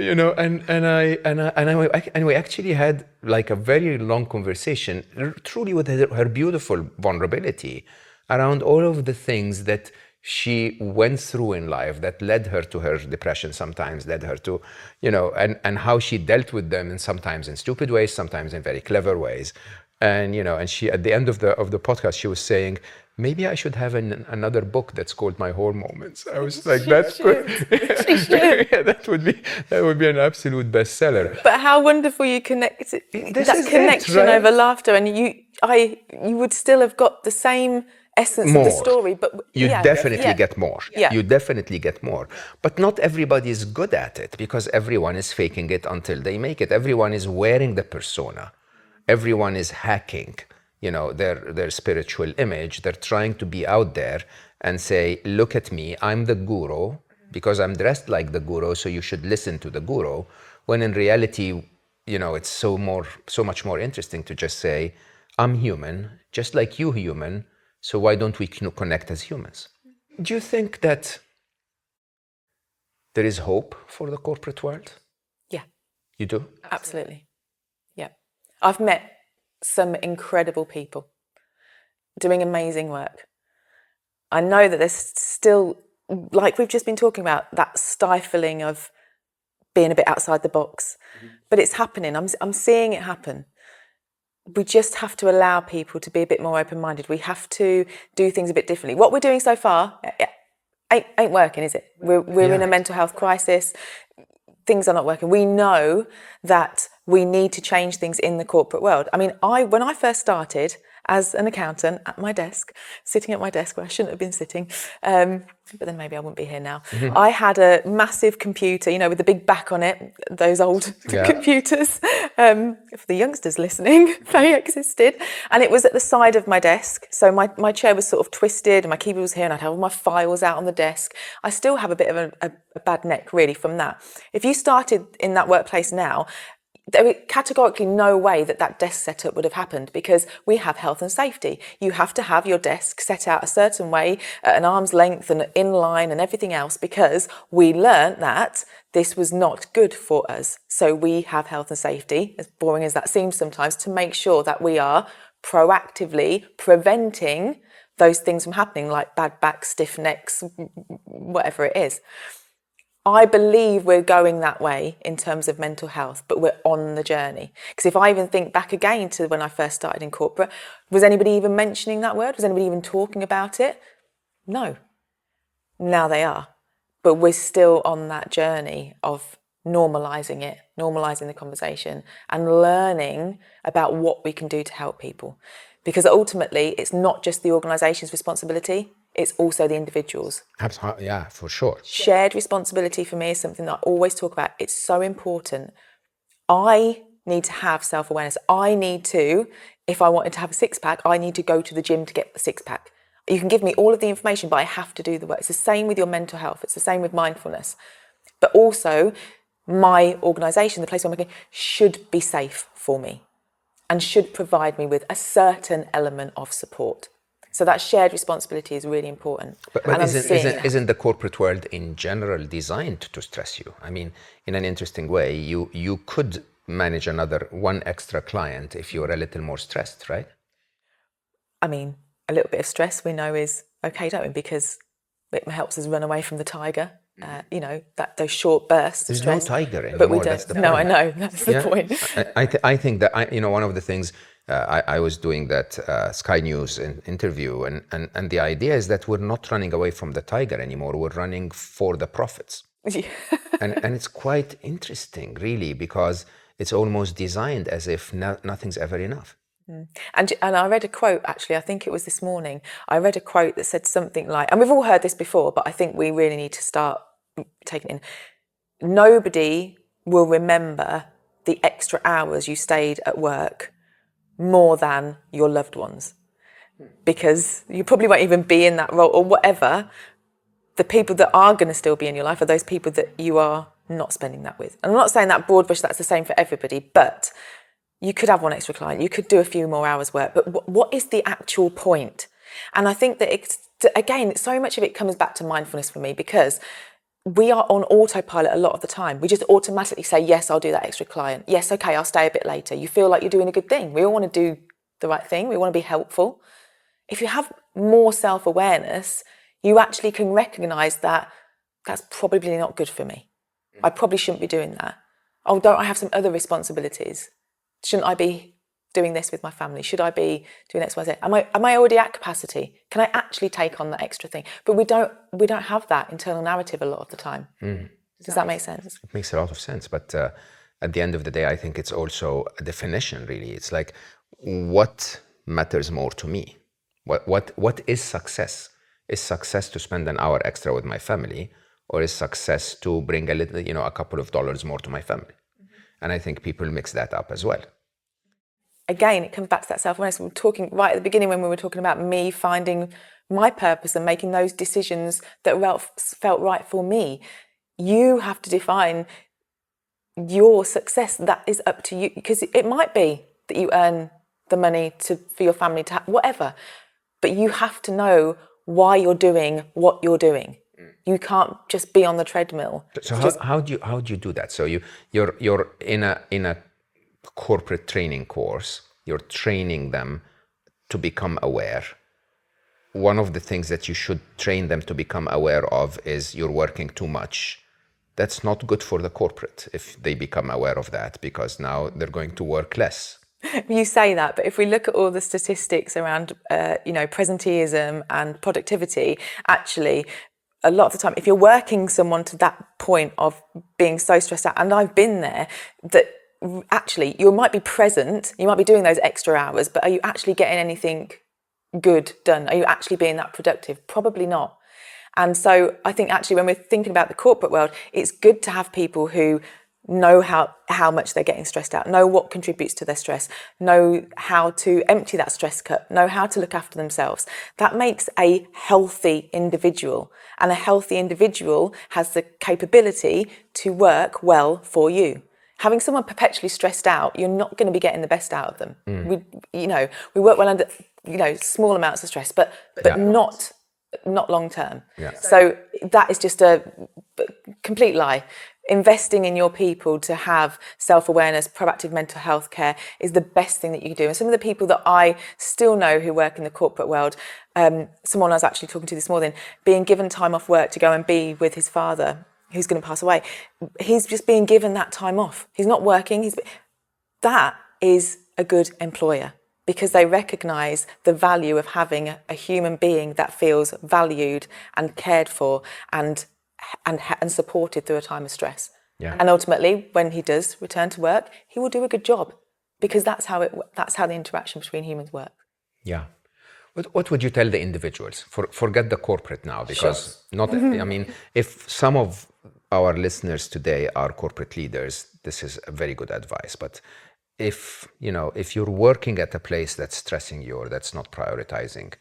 we actually had like a very long conversation, truly with her beautiful vulnerability around all of the things that she went through in life that led her to her depression, sometimes led her to, and how she dealt with them, and sometimes in stupid ways, sometimes in very clever ways. And and she, at the end of the podcast, she was saying, maybe I should have another book that's called My Horror Moments. I was like, that's good. Yeah, that would be an absolute bestseller. But how wonderful you connected that connection, right? Over laughter, and you would still have got the same essence of the story, but you definitely get more. Yeah. You definitely get more. But not everybody is good at it, because everyone is faking it until they make it. Everyone is wearing the persona. Everyone is hacking, their spiritual image. They're trying to be out there and say, look at me, I'm the guru, because I'm dressed like the guru, so you should listen to the guru. When in reality, it's so much more interesting to just say, I'm human, just like you human, so why don't we connect as humans? Do you think that there is hope for the corporate world? Yeah. You do? Absolutely. Yeah. I've met some incredible people doing amazing work. I know that there's still, like we've just been talking about, that stifling of being a bit outside the box. But it's happening. I'm seeing it happen. We just have to allow people to be a bit more open-minded. We have to do things a bit differently. What we're doing so far ain't working, is it? We're in a mental health crisis. Things are not working. We know that we need to change things in the corporate world. I mean, when I first started, as an accountant at my desk, sitting at my desk where I shouldn't have been sitting, but then maybe I wouldn't be here now. I had a massive computer, with the big back on it, those old computers. For the youngsters listening, they existed. And it was at the side of my desk. So my chair was sort of twisted and my keyboard was here and I'd have all my files out on the desk. I still have a bit of a bad neck really from that. If you started in that workplace now, there is categorically no way that desk setup would have happened because we have health and safety. You have to have your desk set out a certain way at an arm's length and in line and everything else because we learnt that this was not good for us. So we have health and safety, as boring as that seems sometimes, to make sure that we are proactively preventing those things from happening, like bad backs, stiff necks, whatever it is. I believe we're going that way in terms of mental health, but we're on the journey. Because if I even think back again to when I first started in corporate, was anybody even mentioning that word? Was anybody even talking about it? No. Now they are. But we're still on that journey of normalising it, normalising the conversation and learning about what we can do to help people. Because ultimately, it's not just the organisation's responsibility, it's also the individuals. Absolutely, yeah, for sure. Shared responsibility for me is something that I always talk about. It's so important. I need to have self-awareness. I need to, if I wanted to have a six-pack, I need to go to the gym to get the six-pack. You can give me all of the information, but I have to do the work. It's the same with your mental health. It's the same with mindfulness. But also, my organisation, the place where I'm working, should be safe for me and should provide me with a certain element of support. So that shared responsibility is really important. But isn't the corporate world in general designed to stress you? I mean, in an interesting way, you could manage one extra client if you're a little more stressed, right? I mean, a little bit of stress we know is okay, don't we? Because it helps us run away from the tiger. Those short bursts. There's of stress, no tiger anymore. But we don't. That's the No, point. I know. That's the point. I think that one of the things I was doing that Sky News interview, and the idea is that we're not running away from the tiger anymore. We're running for the profits. and it's quite interesting, really, because it's almost designed as if nothing's ever enough. And I read a quote, actually, I think it was this morning. I read a quote that said something like, and we've all heard this before, but I think we really need to start taking it in. Nobody will remember the extra hours you stayed at work more than your loved ones, because you probably won't even be in that role or whatever. The people that are going to still be in your life are those people that you are not spending that with. And I'm not saying that broad brush, that's the same for everybody, but you could have one extra client, you could do a few more hours work, but what is the actual point? And I think that again, so much of it comes back to mindfulness for me, because we are on autopilot a lot of the time. We just automatically say, yes, I'll do that extra client. Yes, okay, I'll stay a bit later. You feel like you're doing a good thing. We all want to do the right thing. We want to be helpful. If you have more self-awareness, you actually can recognise that that's probably not good for me. I probably shouldn't be doing that. Oh, don't I have some other responsibilities? Shouldn't I be doing this with my family? Should I be doing X, Y, Z? Am I already at capacity? Can I actually take on that extra thing? But we don't have that internal narrative a lot of the time. Does that make sense? It makes a lot of sense. But at the end of the day, I think it's also a definition, really. It's like, what matters more to me? What is success? Is success to spend an hour extra with my family, or is success to bring a couple of dollars more to my family? And I think people mix that up as well. Again, it comes back to that self-awareness. We were talking right at the beginning when we were talking about me finding my purpose and making those decisions that felt right for me. You have to define your success. That is up to you, because it might be that you earn the money for your family to have whatever, but you have to know why you're doing what you're doing. You can't just be on the treadmill. So how do you do that? So you're in a corporate training course. You're training them to become aware. One of the things that you should train them to become aware of is you're working too much. That's not good for the corporate if they become aware of that, because now they're going to work less. You say that, but if we look at all the statistics around, presenteeism and productivity, actually, a lot of the time, if you're working someone to that point of being so stressed out, and I've been there, that actually, you might be present, you might be doing those extra hours, but are you actually getting anything good done? Are you actually being that productive? Probably not. And so I think actually when we're thinking about the corporate world, it's good to have people who know how much they're getting stressed out, know what contributes to their stress, know how to empty that stress cup, know how to look after themselves. That makes a healthy individual, and a healthy individual has the capability to work well for you. Having someone perpetually stressed out, you're not going to be getting the best out of them. We work well under small amounts of stress, but not long term. Yeah. So that is just a complete lie. Investing in your people to have self-awareness, proactive mental health care is the best thing that you can do. And some of the people that I still know who work in the corporate world, someone I was actually talking to this morning, being given time off work to go and be with his father, who's going to pass away. He's just being given that time off. He's not working. That is a good employer, because they recognise the value of having a human being that feels valued and cared for and supported through a time of stress. Yeah. And ultimately, when he does return to work, he will do a good job, because that's how the interaction between humans works. Yeah. What would you tell the individuals? Forget the corporate now, because I mean, if some of our listeners today are corporate leaders, this is a very good advice. But if you're working at a place that's stressing you or that's not prioritizing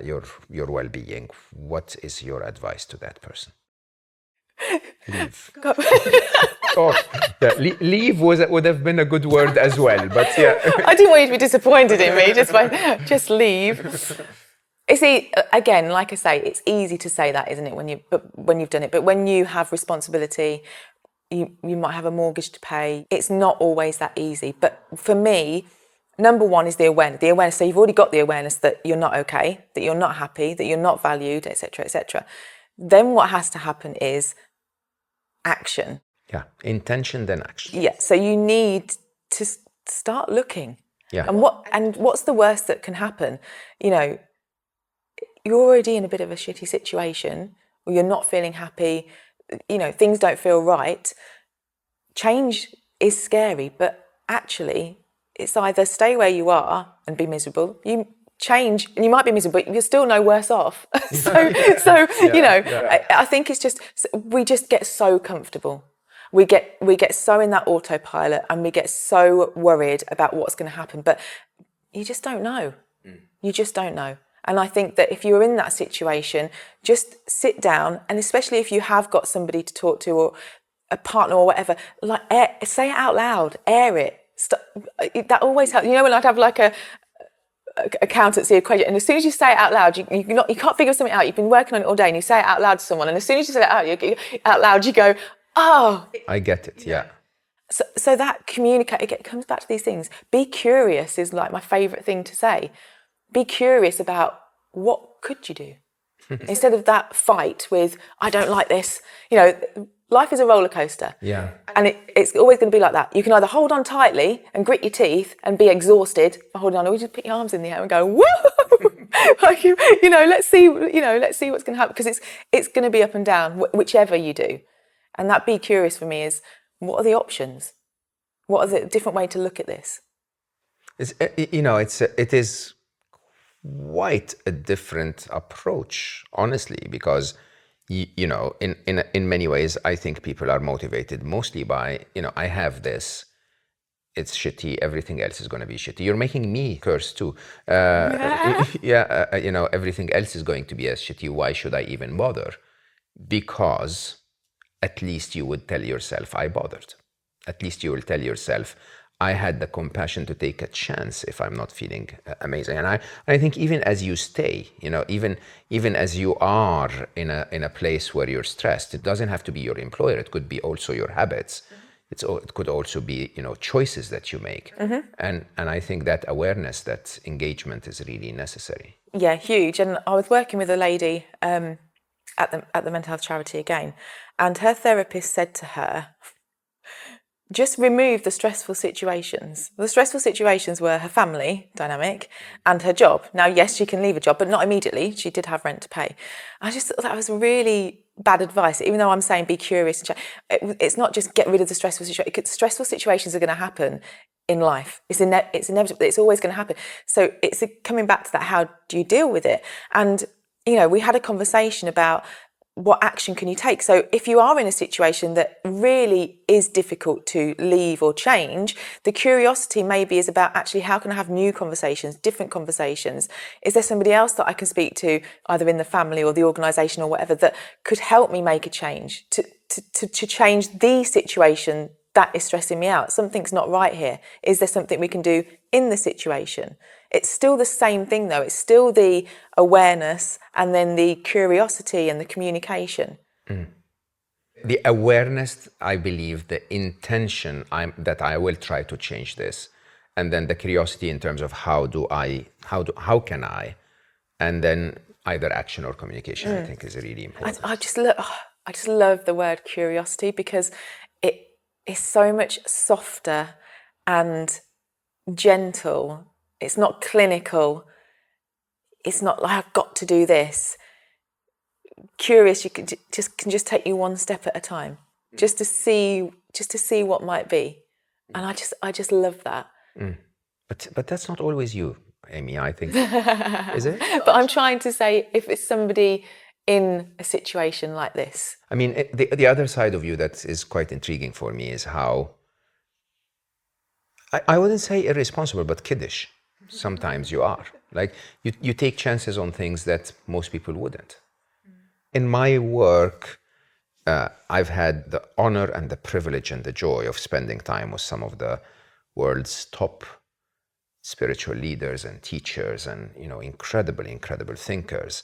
your well-being, what is your advice to that person? Leave. Leave would have been a good word as well, but yeah. I didn't want you to be disappointed in me. Just leave. You see, again, like I say, it's easy to say that, isn't it? When you've done it, but when you have responsibility, you might have a mortgage to pay. It's not always that easy. But for me, number one is the awareness. The awareness. So you've already got the awareness that you're not okay, that you're not happy, that you're not valued, etc., etc. Then what has to happen is action. Yeah, intention, then action. Yeah, so you need to start looking. Yeah. And what's the worst that can happen? You're already in a bit of a shitty situation, or you're not feeling happy, things don't feel right. Change is scary, but actually it's either stay where you are and be miserable, you change and you might be miserable, but you're still no worse off. I think it's just, we just get so comfortable. We get so in that autopilot, and we get so worried about what's going to happen, but you just don't know. You just don't know. And I think that if you're in that situation, just sit down, and especially if you have got somebody to talk to, or a partner or whatever, say it out loud, air it. That always helps. When I'd have like a accountancy equation, and as soon as you say it out loud, you can't figure something out. You've been working on it all day, and you say it out loud to someone, and as soon as you say it out loud, you go, oh, I get it. Yeah. So that it comes back to these things. Be curious is like my favourite thing to say. Be curious about what could you do instead of that fight with, I don't like this. Life is a roller coaster. Yeah. And it's always going to be like that. You can either hold on tightly and grit your teeth and be exhausted for holding on, or you just put your arms in the air and go, woo! Let's see what's going to happen, because it's going to be up and down, whichever you do. And that be curious for me is, what are the options? What are the different way to look at this? It is quite a different approach, honestly, because in many ways I think people are motivated mostly by I have this, it's shitty, everything else is going to be shitty. You're making me curse too. Everything else is going to be as shitty. Why should I even bother? Because at least you would tell yourself, I bothered. At least you will tell yourself, I had the compassion to take a chance if I'm not feeling amazing. And I think even as you stay, even as you are in a place where you're stressed, it doesn't have to be your employer. It could be also your habits. It could also be choices that you make. And I think that awareness, that engagement is really necessary. Yeah, huge. And I was working with a lady at the mental health charity again, and her therapist said to her, just remove the stressful situations. The stressful situations were her family dynamic and her job. Now, yes, she can leave a job, but not immediately. She did have rent to pay. I just thought that was really bad advice, even though I'm saying be curious. It's not just get rid of the stressful situation. Stressful situations are going to happen in life. It's inevitable. It's always going to happen. So it's coming back to that, how do you deal with it? And, we had a conversation about what action can you take? So if you are in a situation that really is difficult to leave or change, the curiosity maybe is about actually how can I have new conversations, different conversations? Is there somebody else that I can speak to, either in the family or the organisation or whatever, that could help me make a change to change the situation that is stressing me out? Something's not right here. Is there something we can do in the situation? It's still the same thing though. It's still the awareness and then the curiosity and the communication. The awareness, I believe, the intention that I will try to change this, and then the curiosity in terms of how can I, and then either action or communication, I think is really important. I just love the word curiosity because it is so much softer and gentle. It's not clinical. It's not like I've got to do this. Curious, you can just take you one step at a time, just to see what might be, and I just love that. But that's not always you, Amy. I think, is it? But I'm trying to say, if it's somebody in a situation like this, I mean, the other side of you that is quite intriguing for me is how I wouldn't say irresponsible, but kiddish. Sometimes you are. Like, you take chances on things that most people wouldn't. In my work, I've had the honor and the privilege and the joy of spending time with some of the world's top spiritual leaders and teachers and, incredible thinkers.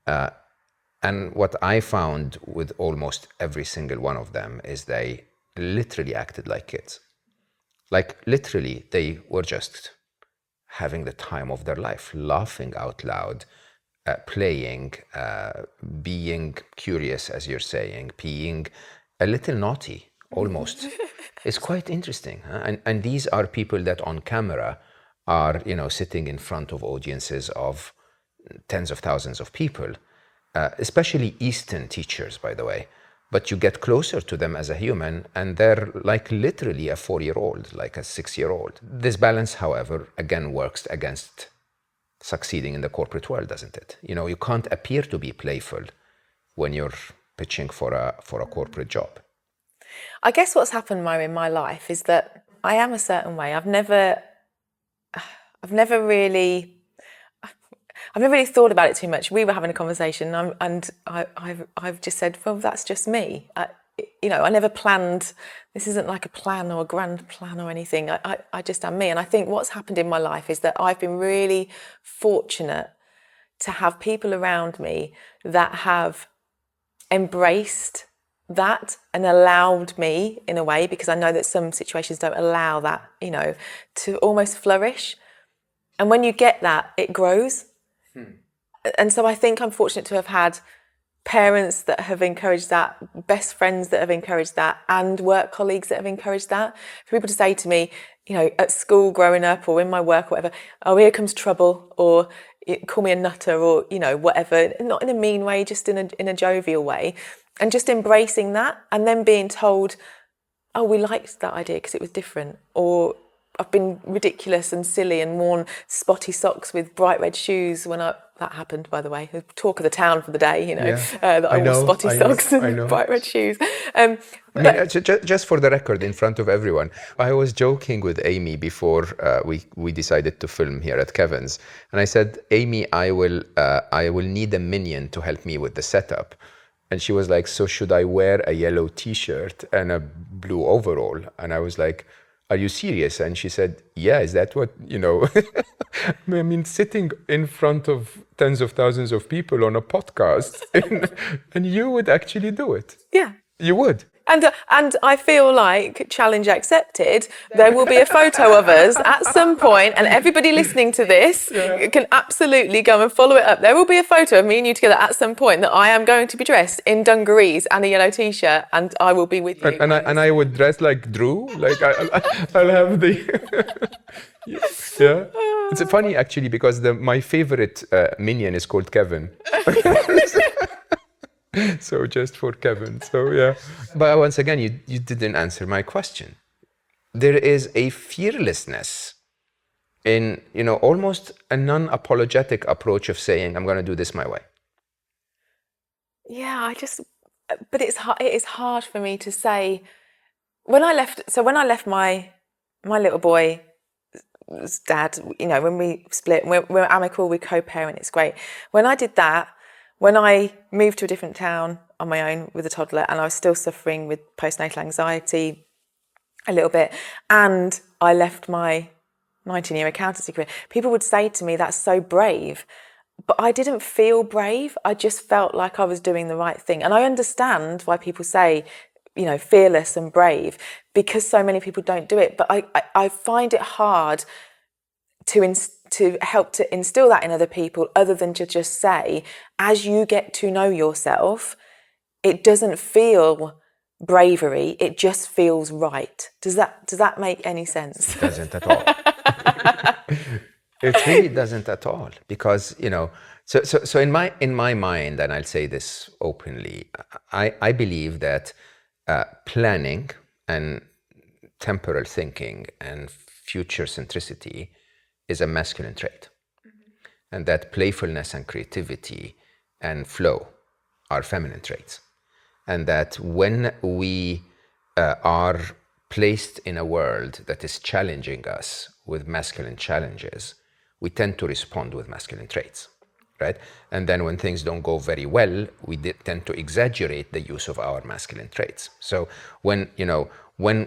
And what I found with almost every single one of them is they literally acted like kids. Like, literally, they were just having the time of their life, laughing out loud, playing, being curious, as you're saying, being a little naughty, almost. It's quite interesting. Huh? And these are people that on camera are, sitting in front of audiences of tens of thousands of people, especially Eastern teachers, by the way. But you get closer to them as a human, and they're like literally a 4-year-old, like a 6-year-old. This balance, however, again works against succeeding in the corporate world, doesn't it? You can't appear to be playful when you're pitching for a corporate job. I guess what's happened, Mo, in my life is that I am a certain way. I've never really thought about it too much. We were having a conversation, and I've just said, well, that's just me. I never planned. This isn't like a plan or a grand plan or anything. I just am me. And I think what's happened in my life is that I've been really fortunate to have people around me that have embraced that and allowed me, in a way, because I know that some situations don't allow that, to almost flourish. And when you get that, it grows. And so I think I'm fortunate to have had parents that have encouraged that, best friends that have encouraged that, and work colleagues that have encouraged that. For people to say to me, at school growing up or in my work or whatever, oh, here comes trouble, or call me a nutter, or, whatever, not in a mean way, just in a jovial way. And just embracing that, and then being told, oh, we liked that idea because it was different, or I've been ridiculous and silly and worn spotty socks with bright red shoes when that happened, by the way. The talk of the town for the day, that I wore spotty socks and bright red shoes. Just for the record, in front of everyone, I was joking with Amy before we decided to film here at Kevin's, and I said, Amy, I will need a minion to help me with the setup. And she was like, so should I wear a yellow T-shirt and a blue overall? And I was like, are you serious? And she said, yeah, is that what, I mean, sitting in front of tens of thousands of people on a podcast, and you would actually do it. Yeah. You would. And I feel like, challenge accepted, there will be a photo of us at some point, and everybody listening to this can absolutely go and follow it up. There will be a photo of me and you together at some point that I am going to be dressed in dungarees and a yellow t-shirt, and I will be with you. And I would dress like Drew, like I'll have the yeah. It's funny actually because my favorite minion is called Kevin. So just for Kevin, so yeah. But once again, you didn't answer my question. There is a fearlessness in, almost a non-apologetic approach of saying, I'm going to do this my way. Yeah, but it is hard for me to say. When I left my little boy's dad, when we split, we're amicable, we co-parent, it's great. When I did that, when I moved to a different town on my own with a toddler, and I was still suffering with postnatal anxiety a little bit, and I left my 19-year accountancy career, people would say to me, that's so brave. But I didn't feel brave. I just felt like I was doing the right thing. And I understand why people say, fearless and brave, because so many people don't do it. But I find it hard to help to instill that in other people, other than to just say, as you get to know yourself, it doesn't feel bravery, it just feels right. Does that make any sense? It doesn't at all. It really doesn't at all, because so in my mind, and I'll say this openly, I believe that planning and temporal thinking and future centricity is a masculine trait, and that playfulness and creativity and flow are feminine traits, and that when we are placed in a world that is challenging us with masculine challenges, we tend to respond with masculine traits, right? And then when things don't go very well, we tend to exaggerate the use of our masculine traits. So when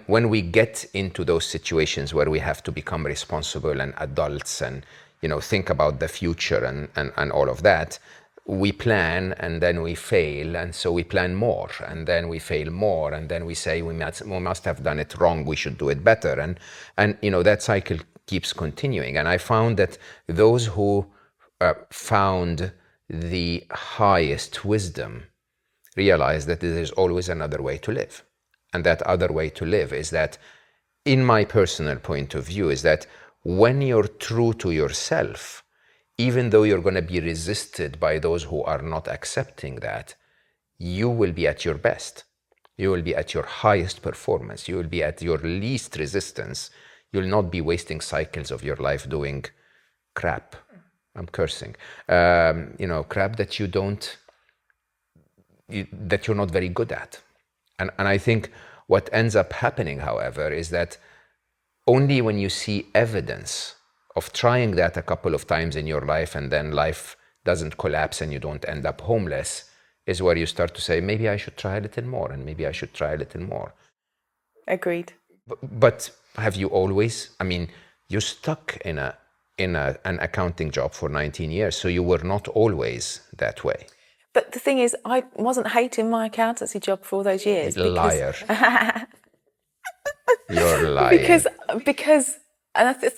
we get into those situations where we have to become responsible and adults and think about the future and all of that, we plan and then we fail, and so we plan more and then we fail more, and then we say we must have done it wrong, we should do it better, and that cycle keeps continuing. And I found that those who found the highest wisdom realize that there is always another way to live. And that other way to live is that, in my personal point of view, is that when you're true to yourself, even though you're going to be resisted by those who are not accepting that, you will be at your best. You will be at your highest performance. You will be at your least resistance. You'll not be wasting cycles of your life doing crap. I'm cursing. Crap that that you're not very good at. And I think what ends up happening, however, is that only when you see evidence of trying that a couple of times in your life and then life doesn't collapse and you don't end up homeless, is where you start to say, maybe I should try a little more, and maybe I should try a little more. Agreed. But have you always, you're stuck in an accounting job for 19 years, so you were not always that way. But the thing is, I wasn't hating my accountancy job for all those years. Liar. You're lying. Because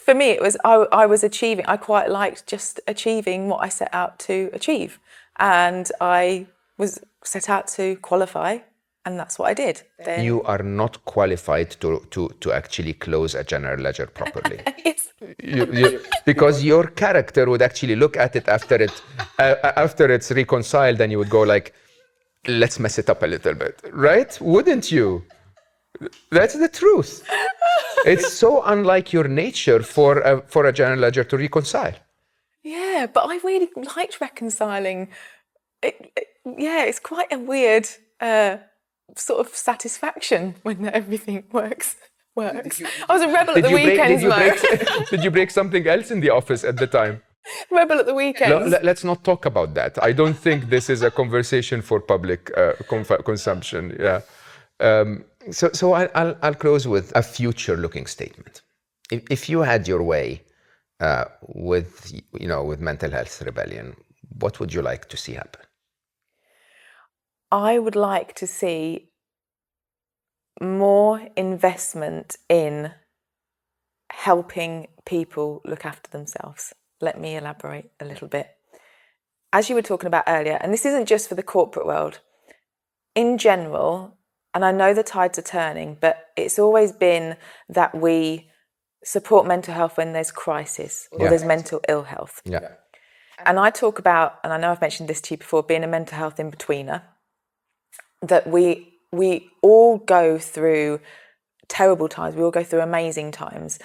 for me, it was I was achieving. I quite liked just achieving what I set out to achieve, and I was set out to qualify, and that's what I did. Then you are not qualified to actually close a general ledger properly. Yes. Because your character would actually look at it after it's reconciled, and you would go like, let's mess it up a little bit, right? Wouldn't you? That's the truth. It's so unlike your nature for a general ledger to reconcile. Yeah, but I really liked reconciling. It's quite a weird sort of satisfaction when everything works. I was a rebel at the weekends, Did you break something else in the office at the time? Rebel at the weekends. Let's not talk about that. I don't think this is a conversation for public consumption. Yeah. So I'll close with a future-looking statement. If you had your way with Mental Health Rebellion, what would you like to see happen? I would like to see more investment in helping people look after themselves. Let me elaborate a little bit. As you were talking about earlier, and this isn't just for the corporate world, in general, and I know the tides are turning, but it's always been that we support mental health when there's crisis or there's mental ill health. Yeah. And I talk about, and I know I've mentioned this to you before, being a mental health in-betweener, that we all go through terrible times, we all go through amazing times.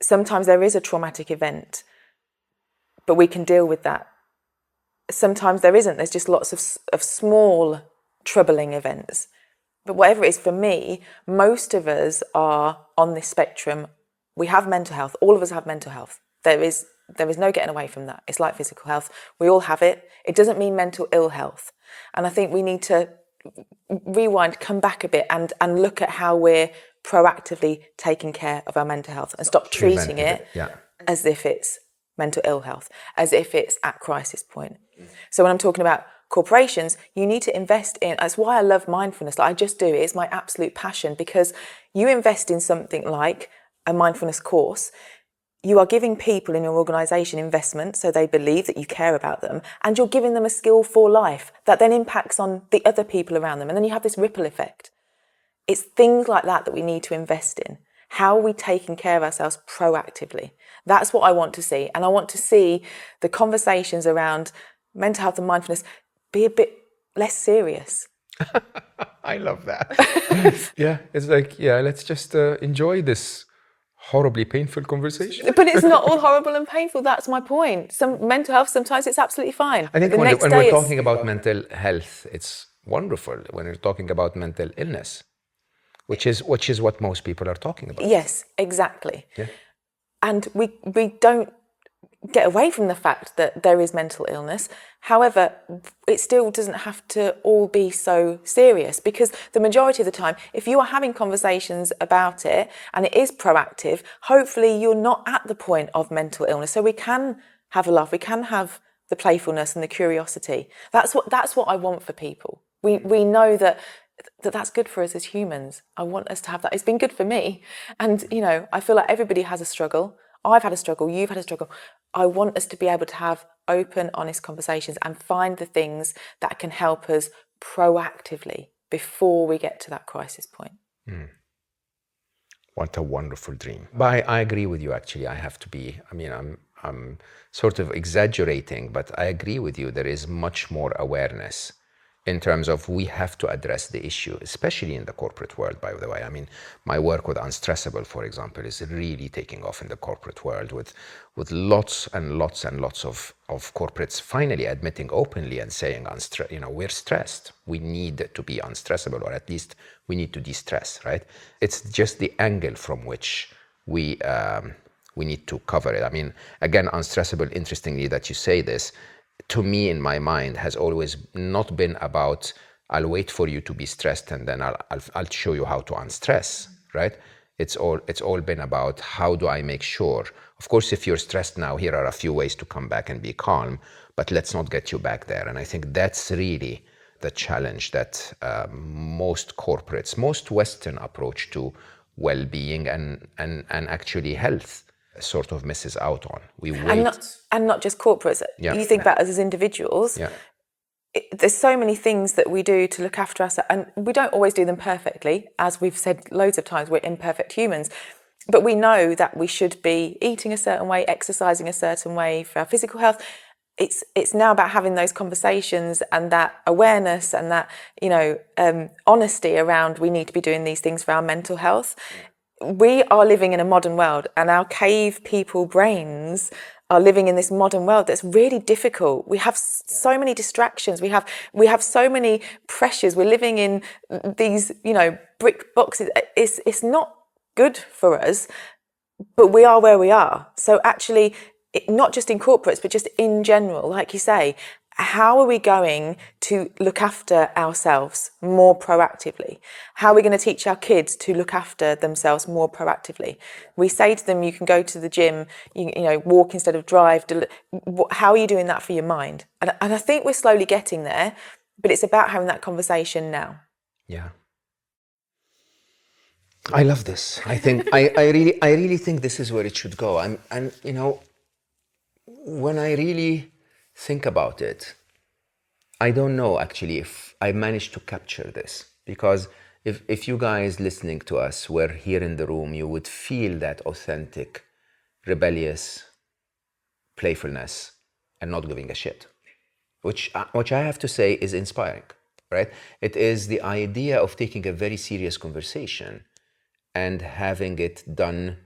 Sometimes there is a traumatic event, but we can deal with that. Sometimes there isn't, there's just lots of small troubling events. But whatever it is, for me, most of us are on this spectrum. We have mental health, all of us have mental health. There is no getting away from that. It's like physical health. We all have it. It doesn't mean mental ill health. And I think we need to rewind, come back a bit and look at how we're proactively taking care of our mental health and stop treating it as if it's mental ill health, as if it's at crisis point. So when I'm talking about corporations, you need to invest in, that's why I love mindfulness. Like, I just do it. It's my absolute passion, because you invest in something like a mindfulness course, you are giving people in your organisation investment, so they believe that you care about them, and you're giving them a skill for life that then impacts on the other people around them. And then you have this ripple effect. It's things like that we need to invest in. How are we taking care of ourselves proactively? That's what I want to see. And I want to see the conversations around mental health and mindfulness be a bit less serious. I love that. Yeah, it's like, let's just enjoy this horribly painful conversation. But it's not all horrible and painful. That's my point. Some mental health, sometimes it's absolutely fine. I think when we're talking about mental health, it's wonderful when we're talking about mental illness, which is what most people are talking about. Yes, exactly. Yeah. And we don't get away from the fact that there is mental illness. However, it still doesn't have to all be so serious, because the majority of the time, if you are having conversations about it and it is proactive, hopefully you're not at the point of mental illness. So we can have a laugh, we can have the playfulness and the curiosity. That's what I want for people. We know that's good for us as humans. I want us to have that. It's been good for me. And, I feel like everybody has a struggle. I've had a struggle, you've had a struggle. I want us to be able to have open, honest conversations and find the things that can help us proactively before we get to that crisis point. What a wonderful dream. But I agree with you, actually. I'm sort of exaggerating, but I agree with you. There is much more awareness in terms of we have to address the issue, especially in the corporate world, by the way. I mean, my work with Unstressable, for example, is really taking off in the corporate world with lots and lots and lots of corporates finally admitting openly and saying, we're stressed. We need to be unstressable, or at least we need to de-stress, right? It's just the angle from which we need to cover it. I mean, again, Unstressable, interestingly that you say this, to me, in my mind, has always not been about, I'll wait for you to be stressed and then I'll show you how to unstress, right? It's all been about, how do I make sure? Of course, if you're stressed now, here are a few ways to come back and be calm, but let's not get you back there. And I think that's really the challenge that most corporates, most Western approach to well-being and actually health sort of misses out on. We wait. And not just corporates. Yeah. You think about us as individuals. Yeah. There's so many things that we do to look after ourselves, and we don't always do them perfectly. As we've said loads of times, we're imperfect humans. But we know that we should be eating a certain way, exercising a certain way for our physical health. It's now about having those conversations and that awareness and that, honesty around, we need to be doing these things for our mental health. We are living in a modern world, and our cave people brains are living in this modern world that's really difficult. We have so many distractions. We have so many pressures. We're living in these, brick boxes. It's not good for us, but we are where we are. So actually, not just in corporates, but just in general, like you say, how are we going to look after ourselves more proactively? How are we going to teach our kids to look after themselves more proactively? We say to them, you can go to the gym, walk instead of drive. How are you doing that for your mind? And I think we're slowly getting there, but it's about having that conversation now. Yeah. I love this. I think I really think this is where it should go. And you know, when I really think about it, I don't know actually if I managed to capture this, because if you guys listening to us were here in the room, you would feel that authentic, rebellious playfulness and not giving a shit, which I have to say is inspiring, right? It is the idea of taking a very serious conversation and having it done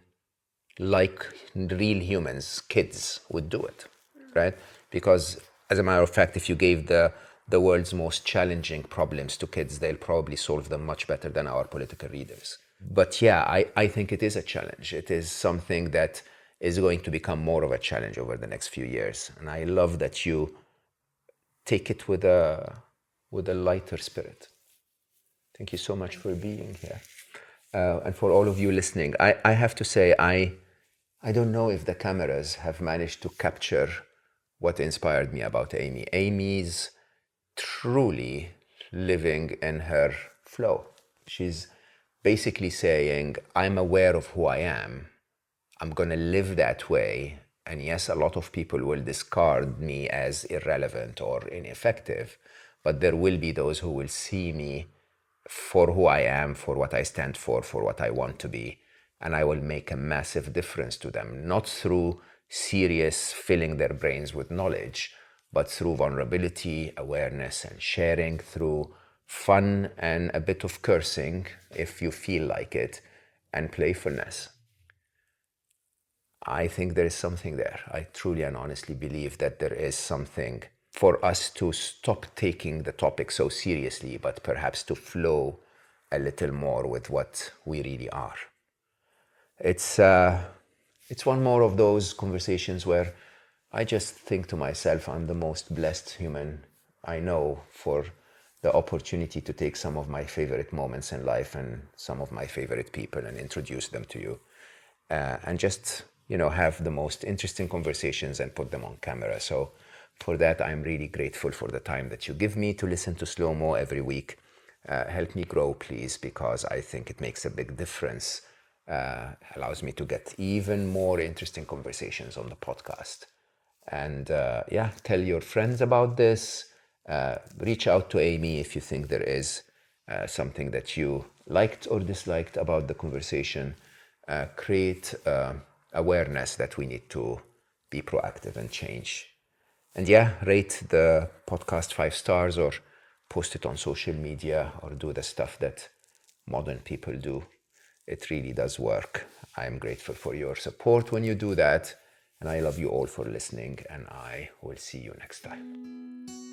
like real humans, kids would do it, right? Because as a matter of fact, if you gave the world's most challenging problems to kids, they'll probably solve them much better than our political leaders. But yeah, I think it is a challenge. It is something that is going to become more of a challenge over the next few years. And I love that you take it with a lighter spirit. Thank you so much for being here. And for all of you listening, I have to say, I don't know if the cameras have managed to capture what inspired me about Amy. Amy's truly living in her flow. She's basically saying, I'm aware of who I am. I'm going to live that way. And yes, a lot of people will discard me as irrelevant or ineffective, but there will be those who will see me for who I am, for what I stand for what I want to be. And I will make a massive difference to them, not through serious filling their brains with knowledge, but through vulnerability, awareness, and sharing, through fun and a bit of cursing, if you feel like it, and playfulness. I think there is something there. I truly and honestly believe that there is something for us to stop taking the topic so seriously, but perhaps to flow a little more with what we really are. It's one more of those conversations where I just think to myself, I'm the most blessed human I know for the opportunity to take some of my favorite moments in life and some of my favorite people and introduce them to you. And just, you know, have the most interesting conversations and put them on camera. So for that, I'm really grateful for the time that you give me to listen to Slo Mo every week. Help me grow, please, because I think it makes a big difference. Allows me to get even more interesting conversations on the podcast. And yeah, tell your friends about this. Reach out to Amy if you think there is something that you liked or disliked about the conversation. Create awareness that we need to be proactive and change. And yeah, rate the podcast 5 stars or post it on social media or do the stuff that modern people do. It really does work. I'm grateful for your support when you do that. And I love you all for listening, and I will see you next time.